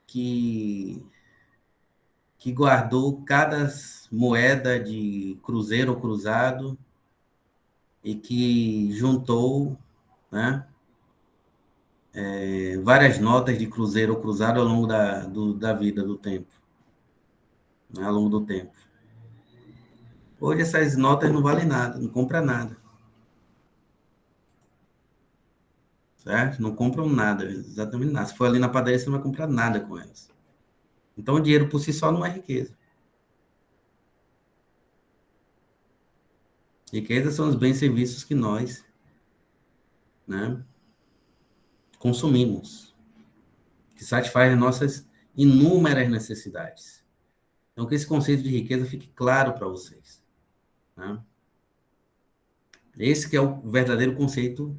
que guardou cada moeda de cruzeiro ou cruzado e que juntou, né, várias notas de cruzeiro ou cruzado ao longo da vida, do tempo, né, ao longo do tempo. Hoje essas notas não valem nada, não compram nada. Certo? Não compram nada, exatamente nada. Se for ali na padaria, você não vai comprar nada com elas. Então, o dinheiro por si só não é riqueza. Riqueza são os bens e serviços que nós, né, consumimos, que satisfazem nossas inúmeras necessidades. Então, que esse conceito de riqueza fique claro para vocês. Né? Esse que é o verdadeiro conceito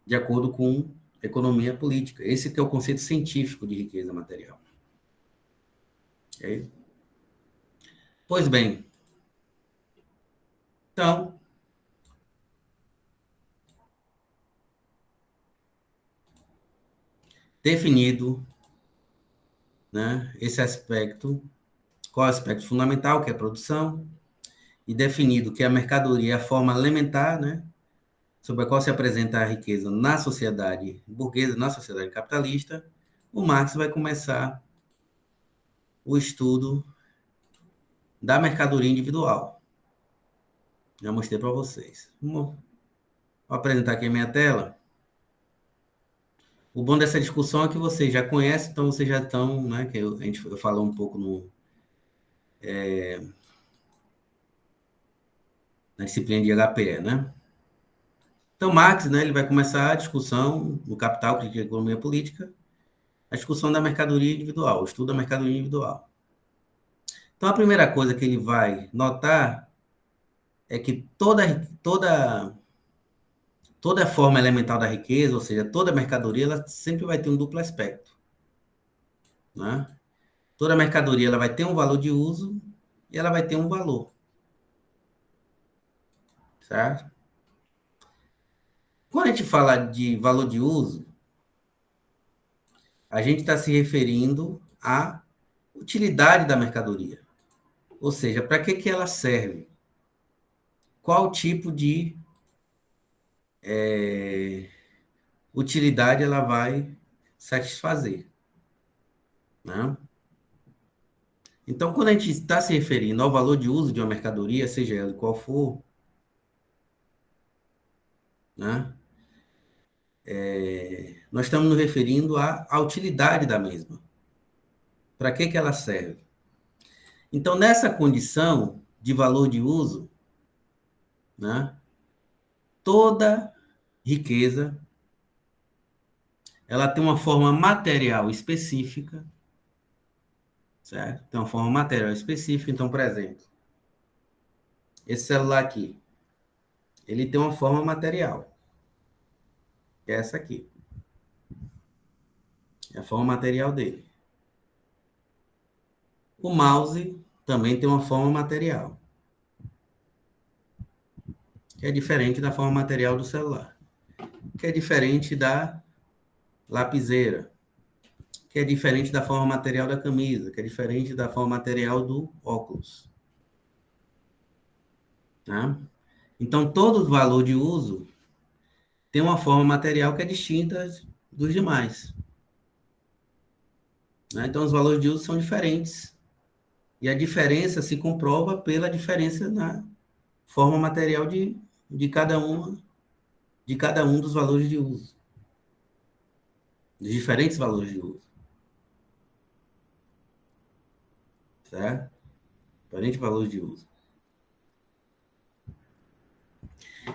de acordo com economia política. Esse que é o conceito científico de riqueza material. Okay? Pois bem, então, definido, né, esse aspecto, qual é o aspecto fundamental, que é a produção, e definido que a mercadoria é a forma elementar, né, sobre a qual se apresenta a riqueza na sociedade burguesa, na sociedade capitalista, o Marx vai começar o estudo da mercadoria individual. Já mostrei para vocês. Vou apresentar aqui a minha tela. O bom dessa discussão é que vocês já conhecem, então vocês já estão, né, que a gente falou um pouco na disciplina de HPE, né? Então, Marx, né, ele vai começar a discussão no Capital, Crítica e Economia Política, a discussão da mercadoria individual, o estudo da mercadoria individual. Então, a primeira coisa que ele vai notar é que toda forma elemental da riqueza, ou seja, toda mercadoria, ela sempre vai ter um duplo aspecto. Né? Toda mercadoria ela vai ter um valor de uso e ela vai ter um valor. Certo? Quando a gente fala de valor de uso, a gente está se referindo à utilidade da mercadoria. Ou seja, para que ela serve? Qual tipo de utilidade ela vai satisfazer? Né? Então, quando a gente está se referindo ao valor de uso de uma mercadoria, seja ela qual for, né? Nós estamos nos referindo à utilidade da mesma. Para que ela serve? Então, nessa condição de valor de uso, né, toda riqueza ela tem uma forma material específica, certo? Tem uma forma material específica. Então, por exemplo, esse celular aqui, ele tem uma forma material, que é essa aqui. É a forma material dele. O mouse também tem uma forma material, que é diferente da forma material do celular, que é diferente da lapiseira, que é diferente da forma material da camisa, que é diferente da forma material do óculos. Tá? Então, todo valor de uso tem uma forma material que é distinta dos demais. Né? Então, os valores de uso são diferentes E a diferença se comprova pela diferença na forma material de cada um dos valores de uso, dos diferentes valores de uso. Certo? Diferentes valores de uso.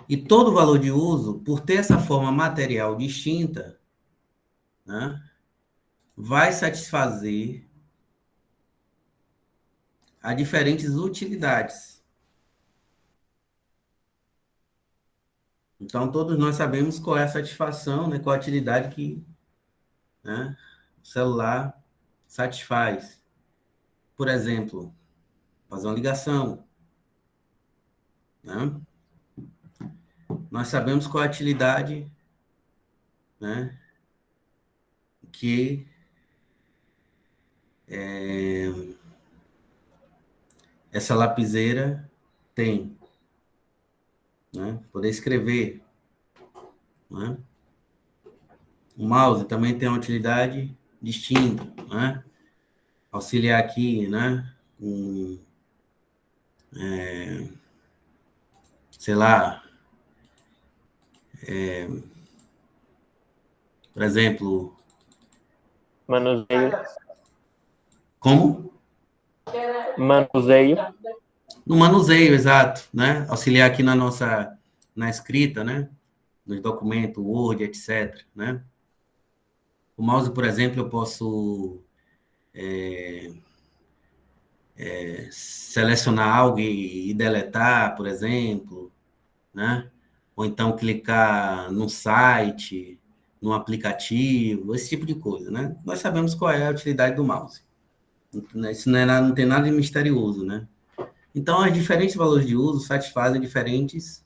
E todo valor de uso, por ter essa forma material distinta, né, vai satisfazer a diferentes utilidades. Então, todos nós sabemos qual é a satisfação, né, qual a utilidade que, né, o celular satisfaz. Por exemplo, fazer uma ligação. Né? Nós sabemos qual é a utilidade, né, que essa lapiseira tem. Né? Poder escrever. Né? O mouse também tem uma utilidade distinta. Né? Auxiliar aqui, né? Sei lá, por exemplo, Manuseio. como? Manuseio. No manuseio, exato, né? Auxiliar aqui na escrita, né? Nos documentos, Word, etc, né? O mouse, por exemplo, eu posso selecionar algo e deletar, por exemplo, né? Ou então clicar num site, num aplicativo, esse tipo de coisa, né? Nós sabemos qual é a utilidade do mouse. Isso não tem nada de misterioso, né? Então, os diferentes valores de uso satisfazem diferentes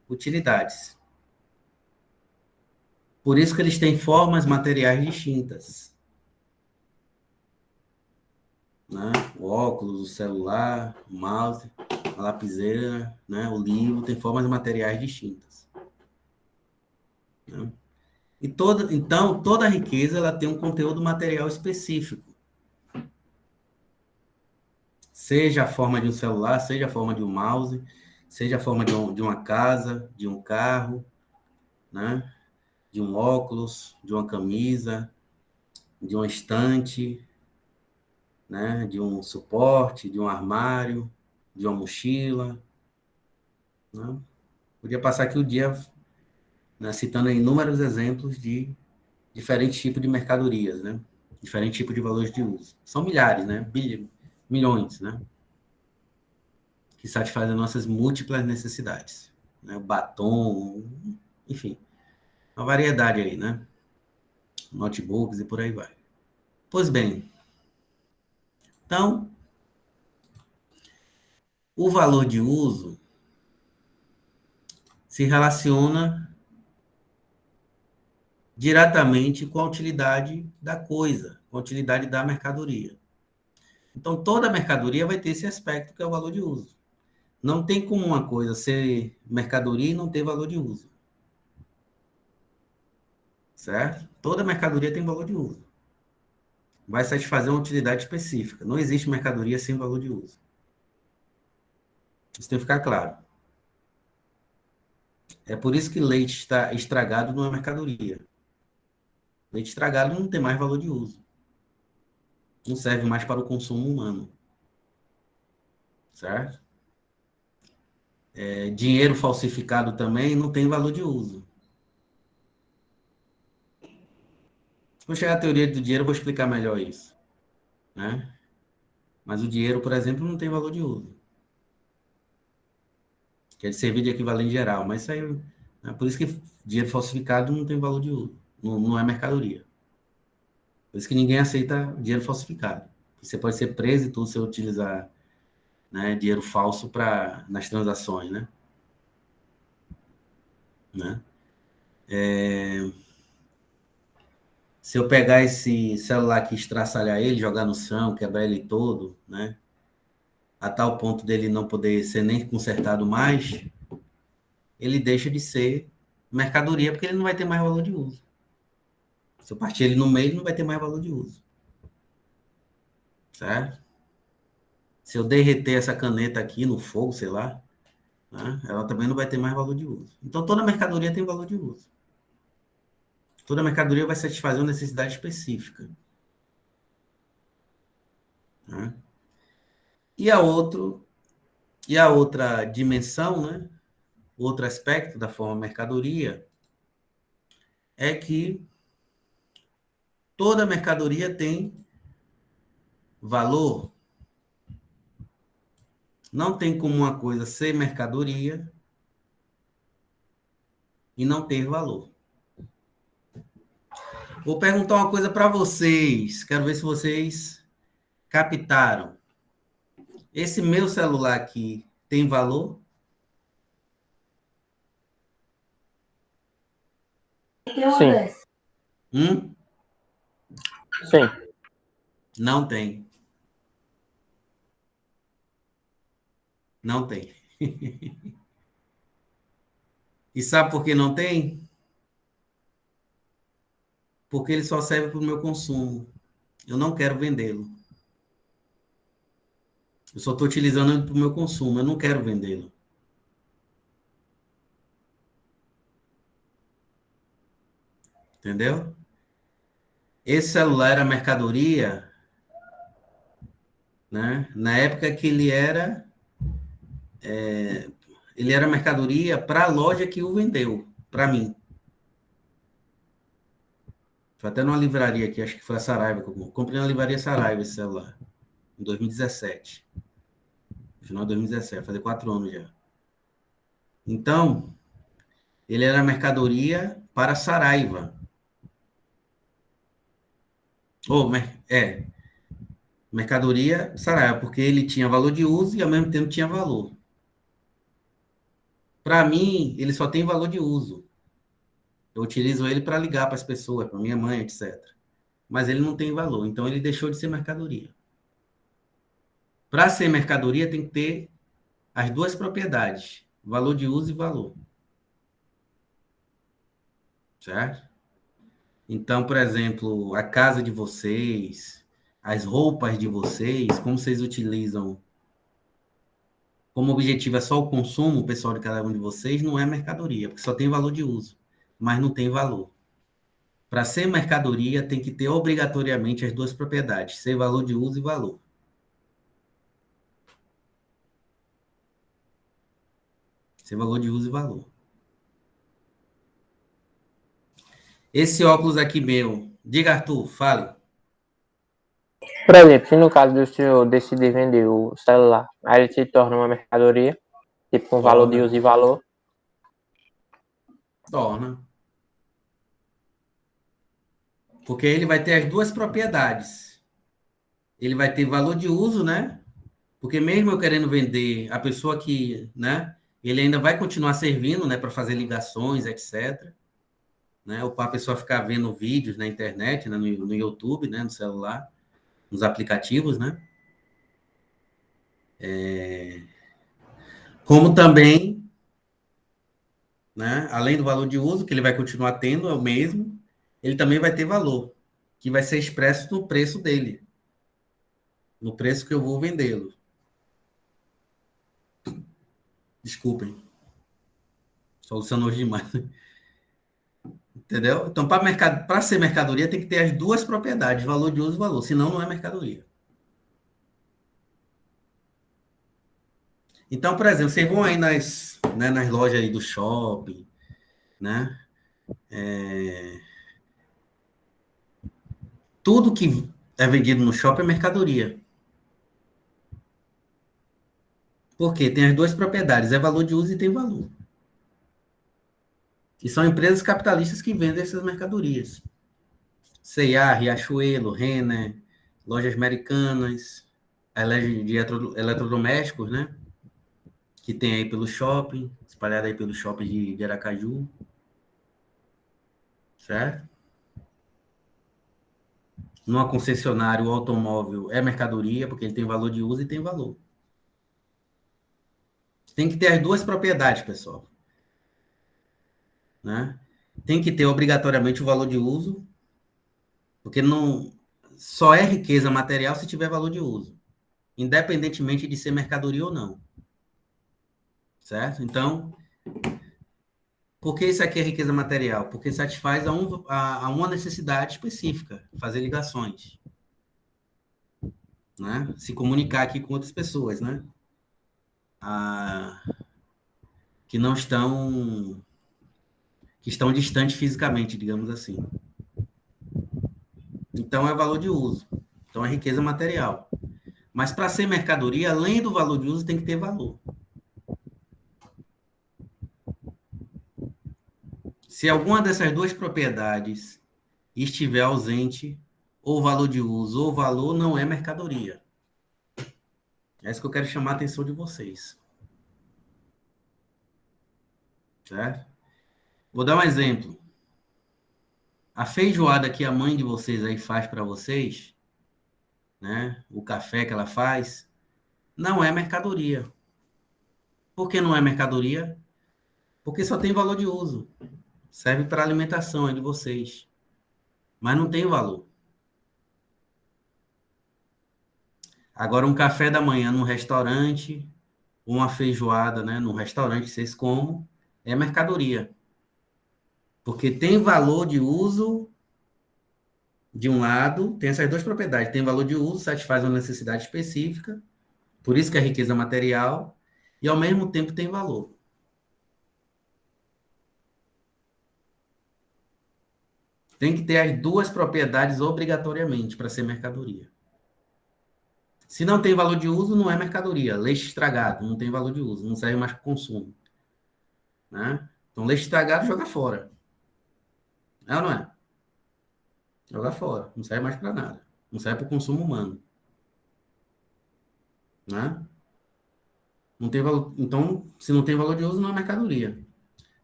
utilidades. Por isso que eles têm formas materiais distintas. Né? O óculos, o celular, o mouse, a lapiseira, né? O livro, tem formas materiais distintas. Né? Então, toda riqueza ela tem um conteúdo material específico. Seja a forma de um celular, seja a forma de um mouse, seja a forma de uma casa, de um carro, né? De um óculos, de uma camisa, de uma estante, né? De um suporte, de um armário, de uma mochila. Né? Podia passar aqui o dia, né, citando inúmeros exemplos de diferentes tipos de mercadorias, né? Diferentes tipos de valores de uso. São milhares, né? Milhões, né? Que satisfazem nossas múltiplas necessidades. Né? Batom, enfim, uma variedade aí, né? Notebooks e por aí vai. Pois bem, então, o valor de uso se relaciona diretamente com a utilidade da coisa, com a utilidade da mercadoria. Então, toda mercadoria vai ter esse aspecto que é o valor de uso. Não tem como uma coisa ser mercadoria e não ter valor de uso. Certo? Toda mercadoria tem valor de uso. Vai satisfazer uma utilidade específica. Não existe mercadoria sem valor de uso. Isso tem que ficar claro. É por isso que leite está estragado não é mercadoria. Leite estragado não tem mais valor de uso. Não serve mais para o consumo humano. Certo? Dinheiro falsificado também não tem valor de uso. Vou chegar à teoria do dinheiro, eu vou explicar melhor isso. Né? Mas o dinheiro, por exemplo, não tem valor de uso. Que é de servir de equivalente geral. Mas isso aí, né? Por isso que dinheiro falsificado não tem valor de uso. Não é mercadoria. Por isso que ninguém aceita dinheiro falsificado. Você pode ser preso e tudo se utilizar, né, dinheiro falso nas transações, né? Se eu pegar esse celular aqui, estraçalhar ele, jogar no chão, quebrar ele todo, né? A tal ponto dele não poder ser nem consertado mais, ele deixa de ser mercadoria porque ele não vai ter mais valor de uso. Se eu partir ele no meio, ele não vai ter mais valor de uso. Certo? Se eu derreter essa caneta aqui no fogo, sei lá, né, ela também não vai ter mais valor de uso. Então, toda mercadoria tem valor de uso. Toda mercadoria vai satisfazer uma necessidade específica. Né? E a outra dimensão, né? Outro aspecto da forma mercadoria é que toda mercadoria tem valor. Não tem como uma coisa ser mercadoria e não ter valor. Vou perguntar uma coisa para vocês. Quero ver se vocês captaram. Esse meu celular aqui tem valor? Sim, sim. Não tem. Não tem. E sabe por que não tem? Porque ele só serve para o meu consumo. Eu não quero vendê-lo. Eu só estou utilizando ele para o meu consumo. Eu não quero vendê-lo. Entendeu? Esse celular era mercadoria, né? Na época que ele era mercadoria para a loja que o vendeu, para mim. Foi até numa livraria aqui, acho que foi a Saraiva. Comprei na livraria Saraiva esse celular, em 2017. No final de 2017, vai fazer 4 anos já. Então, ele era mercadoria para Saraiva. Mercadoria Saraiva, porque ele tinha valor de uso e ao mesmo tempo tinha valor. Para mim, ele só tem valor de uso. Eu utilizo ele para ligar para as pessoas, para minha mãe, etc. Mas ele não tem valor, então ele deixou de ser mercadoria. Para ser mercadoria, tem que ter as duas propriedades: valor de uso e valor. Certo? Então, por exemplo, a casa de vocês, as roupas de vocês, como vocês utilizam como objetivo é só o consumo, o pessoal de cada um de vocês, não é mercadoria, porque só tem valor de uso, mas não tem valor. Para ser mercadoria, tem que ter obrigatoriamente as duas propriedades, ser valor de uso e valor. Ser valor de uso e valor. Esse óculos aqui meu, diga, Arthur, fale. Por exemplo, se no caso do senhor decidir vender o celular, aí ele se torna uma mercadoria, tipo com valor de uso e valor. Torna. Porque ele vai ter as duas propriedades. Ele vai ter valor de uso, né? Porque mesmo eu querendo vender, a pessoa que, né? Ele ainda vai continuar servindo, né? Para fazer ligações, etc. Né? Ou para a pessoa ficar vendo vídeos na internet, né? No YouTube, né? No celular, nos aplicativos, né? Como também, né? Além do valor de uso, que ele vai continuar tendo, é o mesmo, ele também vai ter valor, que vai ser expresso no preço dele, no preço que eu vou vendê-lo. Desculpem. Solucionou hoje demais. Entendeu? Então, para ser mercadoria, tem que ter as duas propriedades, valor de uso e valor, senão não é mercadoria. Então, por exemplo, vocês vão aí nas lojas aí do shopping, né? Tudo que é vendido no shopping é mercadoria. Por quê? Tem as duas propriedades, é valor de uso e tem valor. E são empresas capitalistas que vendem essas mercadorias. C&A, Riachuelo, Renner, lojas americanas, a loja de eletrodomésticos, né? Que tem aí pelo shopping, espalhada aí pelo shopping de Aracaju. Certo? Numa concessionária, o automóvel é mercadoria, porque ele tem valor de uso e tem valor. Tem que ter as duas propriedades, pessoal. Né? Tem que ter obrigatoriamente o valor de uso, porque não só é riqueza material se tiver valor de uso. independentemente de ser mercadoria ou não. Certo? Então, por que isso aqui é riqueza material? Porque satisfaz a uma necessidade específica, fazer ligações, né? Se comunicar aqui com outras pessoas, né? Que não estão, que estão distantes fisicamente, digamos assim. Então, é valor de uso. Então, é riqueza material. Mas, para ser mercadoria, além do valor de uso, tem que ter valor. Se alguma dessas duas propriedades estiver ausente, ou valor de uso, ou valor, não é mercadoria. É isso que eu quero chamar a atenção de vocês. Certo? Vou dar um exemplo. A feijoada que a mãe de vocês aí faz para vocês, né? O café que ela faz, não é mercadoria. Por que não é mercadoria? Porque só tem valor de uso. Serve para alimentação de vocês. Mas não tem valor. Agora, um café da manhã num restaurante, uma feijoada, né, num restaurante que vocês comem, é mercadoria. Porque tem valor de uso de um lado, tem essas duas propriedades. Tem valor de uso, satisfaz uma necessidade específica, por isso que é riqueza material, e ao mesmo tempo tem valor. Tem que ter as duas propriedades obrigatoriamente para ser mercadoria. Se não tem valor de uso, não é mercadoria. Leite estragado não tem valor de uso, não serve mais para consumo. Né? Então, leite estragado joga fora. É ou não é? Joga fora. Não serve mais para nada. Não serve para o consumo humano. Né? Não tem valor. Então, se não tem valor de uso, não é mercadoria.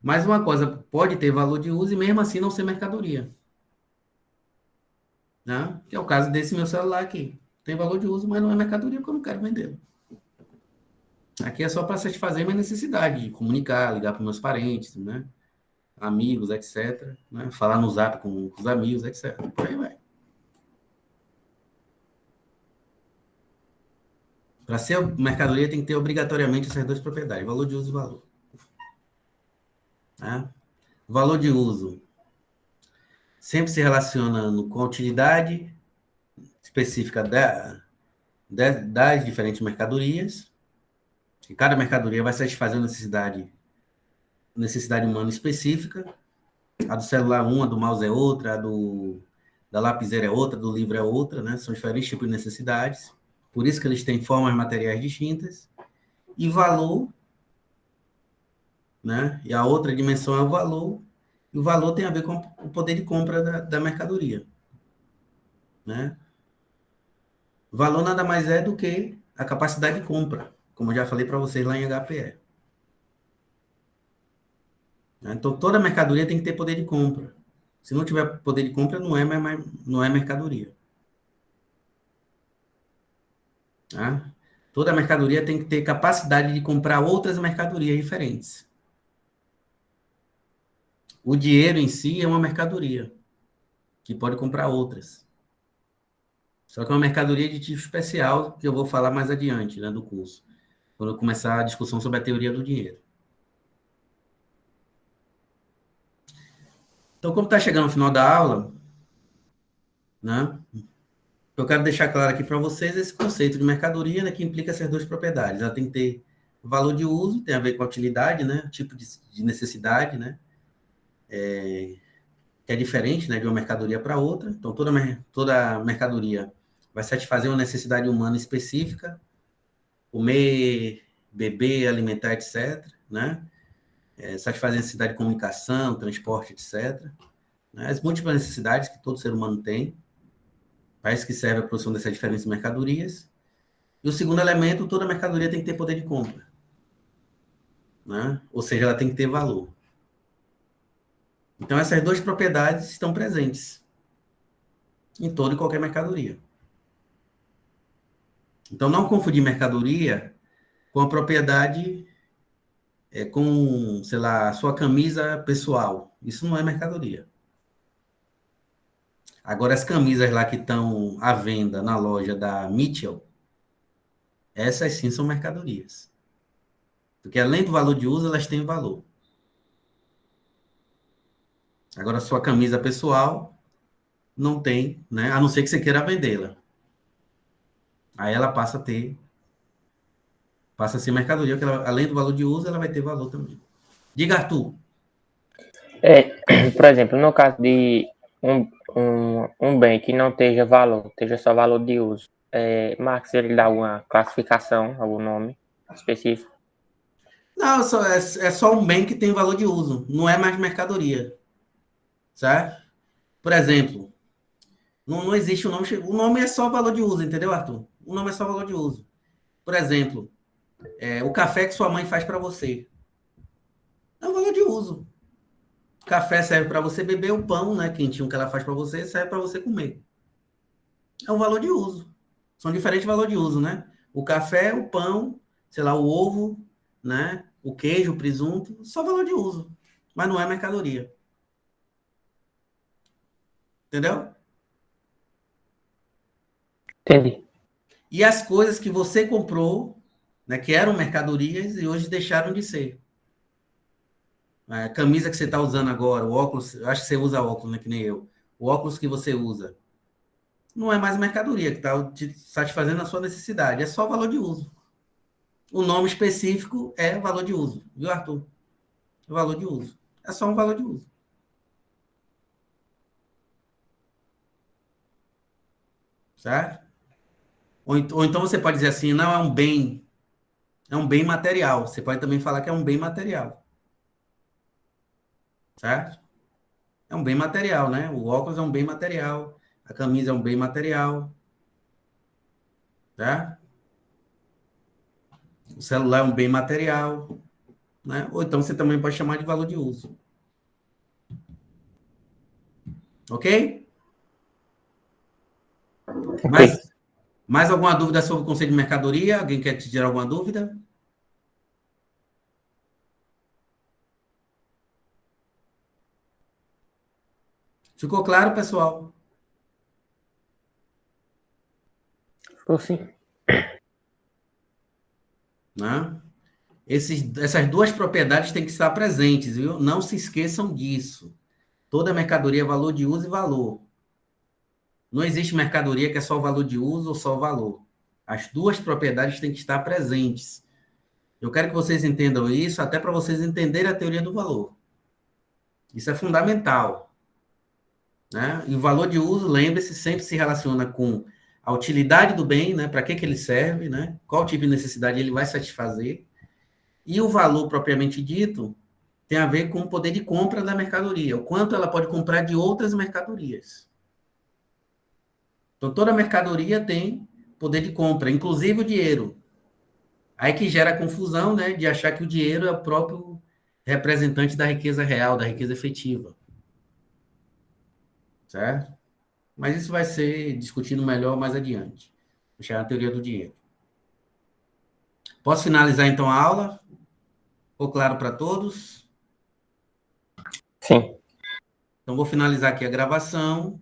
Mas uma coisa pode ter valor de uso e mesmo assim não ser mercadoria. Né? Que é o caso desse meu celular aqui. Tem valor de uso, mas não é mercadoria porque eu não quero vendê-lo. Aqui é só para satisfazer minha necessidade de comunicar, ligar para meus parentes, né? Amigos, etc. Né? Falar no Zap com os amigos, etc. Por aí vai. Para ser mercadoria tem que ter obrigatoriamente essas duas propriedades, valor de uso e valor. Né? Valor de uso sempre se relacionando com a utilidade específica das diferentes mercadorias. E cada mercadoria vai satisfazer uma necessidade humana específica. A do celular uma, a do mouse é outra, da lapiseira é outra, do livro é outra, né? São diferentes tipos de necessidades. Por isso que eles têm formas materiais distintas. E valor, né? E a outra dimensão é o valor. E o valor tem a ver com o poder de compra da mercadoria. Né? Valor nada mais é do que a capacidade de compra, como eu já falei para vocês lá em HPE. Então, toda mercadoria tem que ter poder de compra. Se não tiver poder de compra, não é mercadoria. Tá? Toda mercadoria tem que ter capacidade de comprar outras mercadorias diferentes. O dinheiro em si é uma mercadoria, que pode comprar outras. Só que é uma mercadoria de tipo especial, que eu vou falar mais adiante, né, do curso, quando eu começar a discussão sobre a teoria do dinheiro. Então, como está chegando no final da aula, né, eu quero deixar claro aqui para vocês esse conceito de mercadoria, né, que implica essas duas propriedades. Ela tem que ter valor de uso, tem a ver com a utilidade, né, tipo de necessidade, né, que é diferente, né, de uma mercadoria para outra. Então, toda mercadoria vai satisfazer uma necessidade humana específica, comer, beber, alimentar, etc., né, satisfazer a necessidade de comunicação, transporte, etc., né, as múltiplas necessidades que todo ser humano tem, para isso que serve a produção dessas diferentes mercadorias. E o segundo elemento, toda mercadoria tem que ter poder de compra. Né? Ou seja, ela tem que ter valor. Então, essas duas propriedades estão presentes em toda e qualquer mercadoria. Então, não confundir mercadoria com a propriedade, com, sei lá, a sua camisa pessoal. Isso não é mercadoria. Agora, as camisas lá que estão à venda na loja da Mitchell, Essas sim são mercadorias. Porque além do valor de uso, elas têm valor. Agora, a sua camisa pessoal não tem, né? A não ser que você queira vendê-la. Aí ela passa a ser mercadoria, porque ela, além do valor de uso, ela vai ter valor também. Diga, Arthur. Por exemplo, no caso de um bem que não esteja valor, esteja só valor de uso, Marx, ele dá alguma classificação, algum nome específico? Não, é só um bem que tem valor de uso, não é mais mercadoria, certo? Por exemplo, não existe o nome é só valor de uso, entendeu, Arthur? O nome é só valor de uso. Por exemplo, o café que sua mãe faz para você é um valor de uso. O café serve para você beber, o pão, né, quentinho que ela faz para você, serve para você comer. É um valor de uso. São diferentes valores de uso, né? O café, o pão, sei lá, o ovo, né? O queijo, o presunto, só valor de uso. Mas não é mercadoria. Entendeu? Entendi. E as coisas que você comprou, né, que eram mercadorias e hoje deixaram de ser. A camisa que você está usando agora, o óculos, eu acho que você usa óculos, né, que nem eu. O óculos que você usa não é mais mercadoria, que está te satisfazendo a sua necessidade. É só valor de uso. O nome específico é valor de uso. Viu, Arthur? É valor de uso. É só um valor de uso. Certo? Ou então você pode dizer assim, não, é um bem material. Você pode também falar que é um bem material. Certo? É um bem material, né? O óculos é um bem material. A camisa é um bem material. Tá? O celular é um bem material. Né? Ou então você também pode chamar de valor de uso. Ok? Ok. Mais alguma dúvida sobre o conceito de mercadoria? Alguém quer te tirar alguma dúvida? Ficou claro, pessoal? Ficou sim. Né? Essas duas propriedades têm que estar presentes, viu? Não se esqueçam disso. Toda mercadoria é valor de uso e valor. Não existe mercadoria que é só o valor de uso ou só o valor. As duas propriedades têm que estar presentes. Eu quero que vocês entendam isso, até para vocês entenderem a teoria do valor. Isso é fundamental. Né? E o valor de uso, lembre-se, sempre se relaciona com a utilidade do bem, né? Para que ele serve, né? Qual tipo de necessidade ele vai satisfazer. E o valor propriamente dito tem a ver com o poder de compra da mercadoria, o quanto ela pode comprar de outras mercadorias. Então, toda mercadoria tem poder de compra, inclusive o dinheiro. Aí que gera a confusão, né, de achar que o dinheiro é o próprio representante da riqueza real, da riqueza efetiva. Certo? Mas isso vai ser discutido melhor mais adiante. Vou chegar na teoria do dinheiro. Posso finalizar, então, a aula? Ficou claro para todos? Sim. Então, vou finalizar aqui a gravação.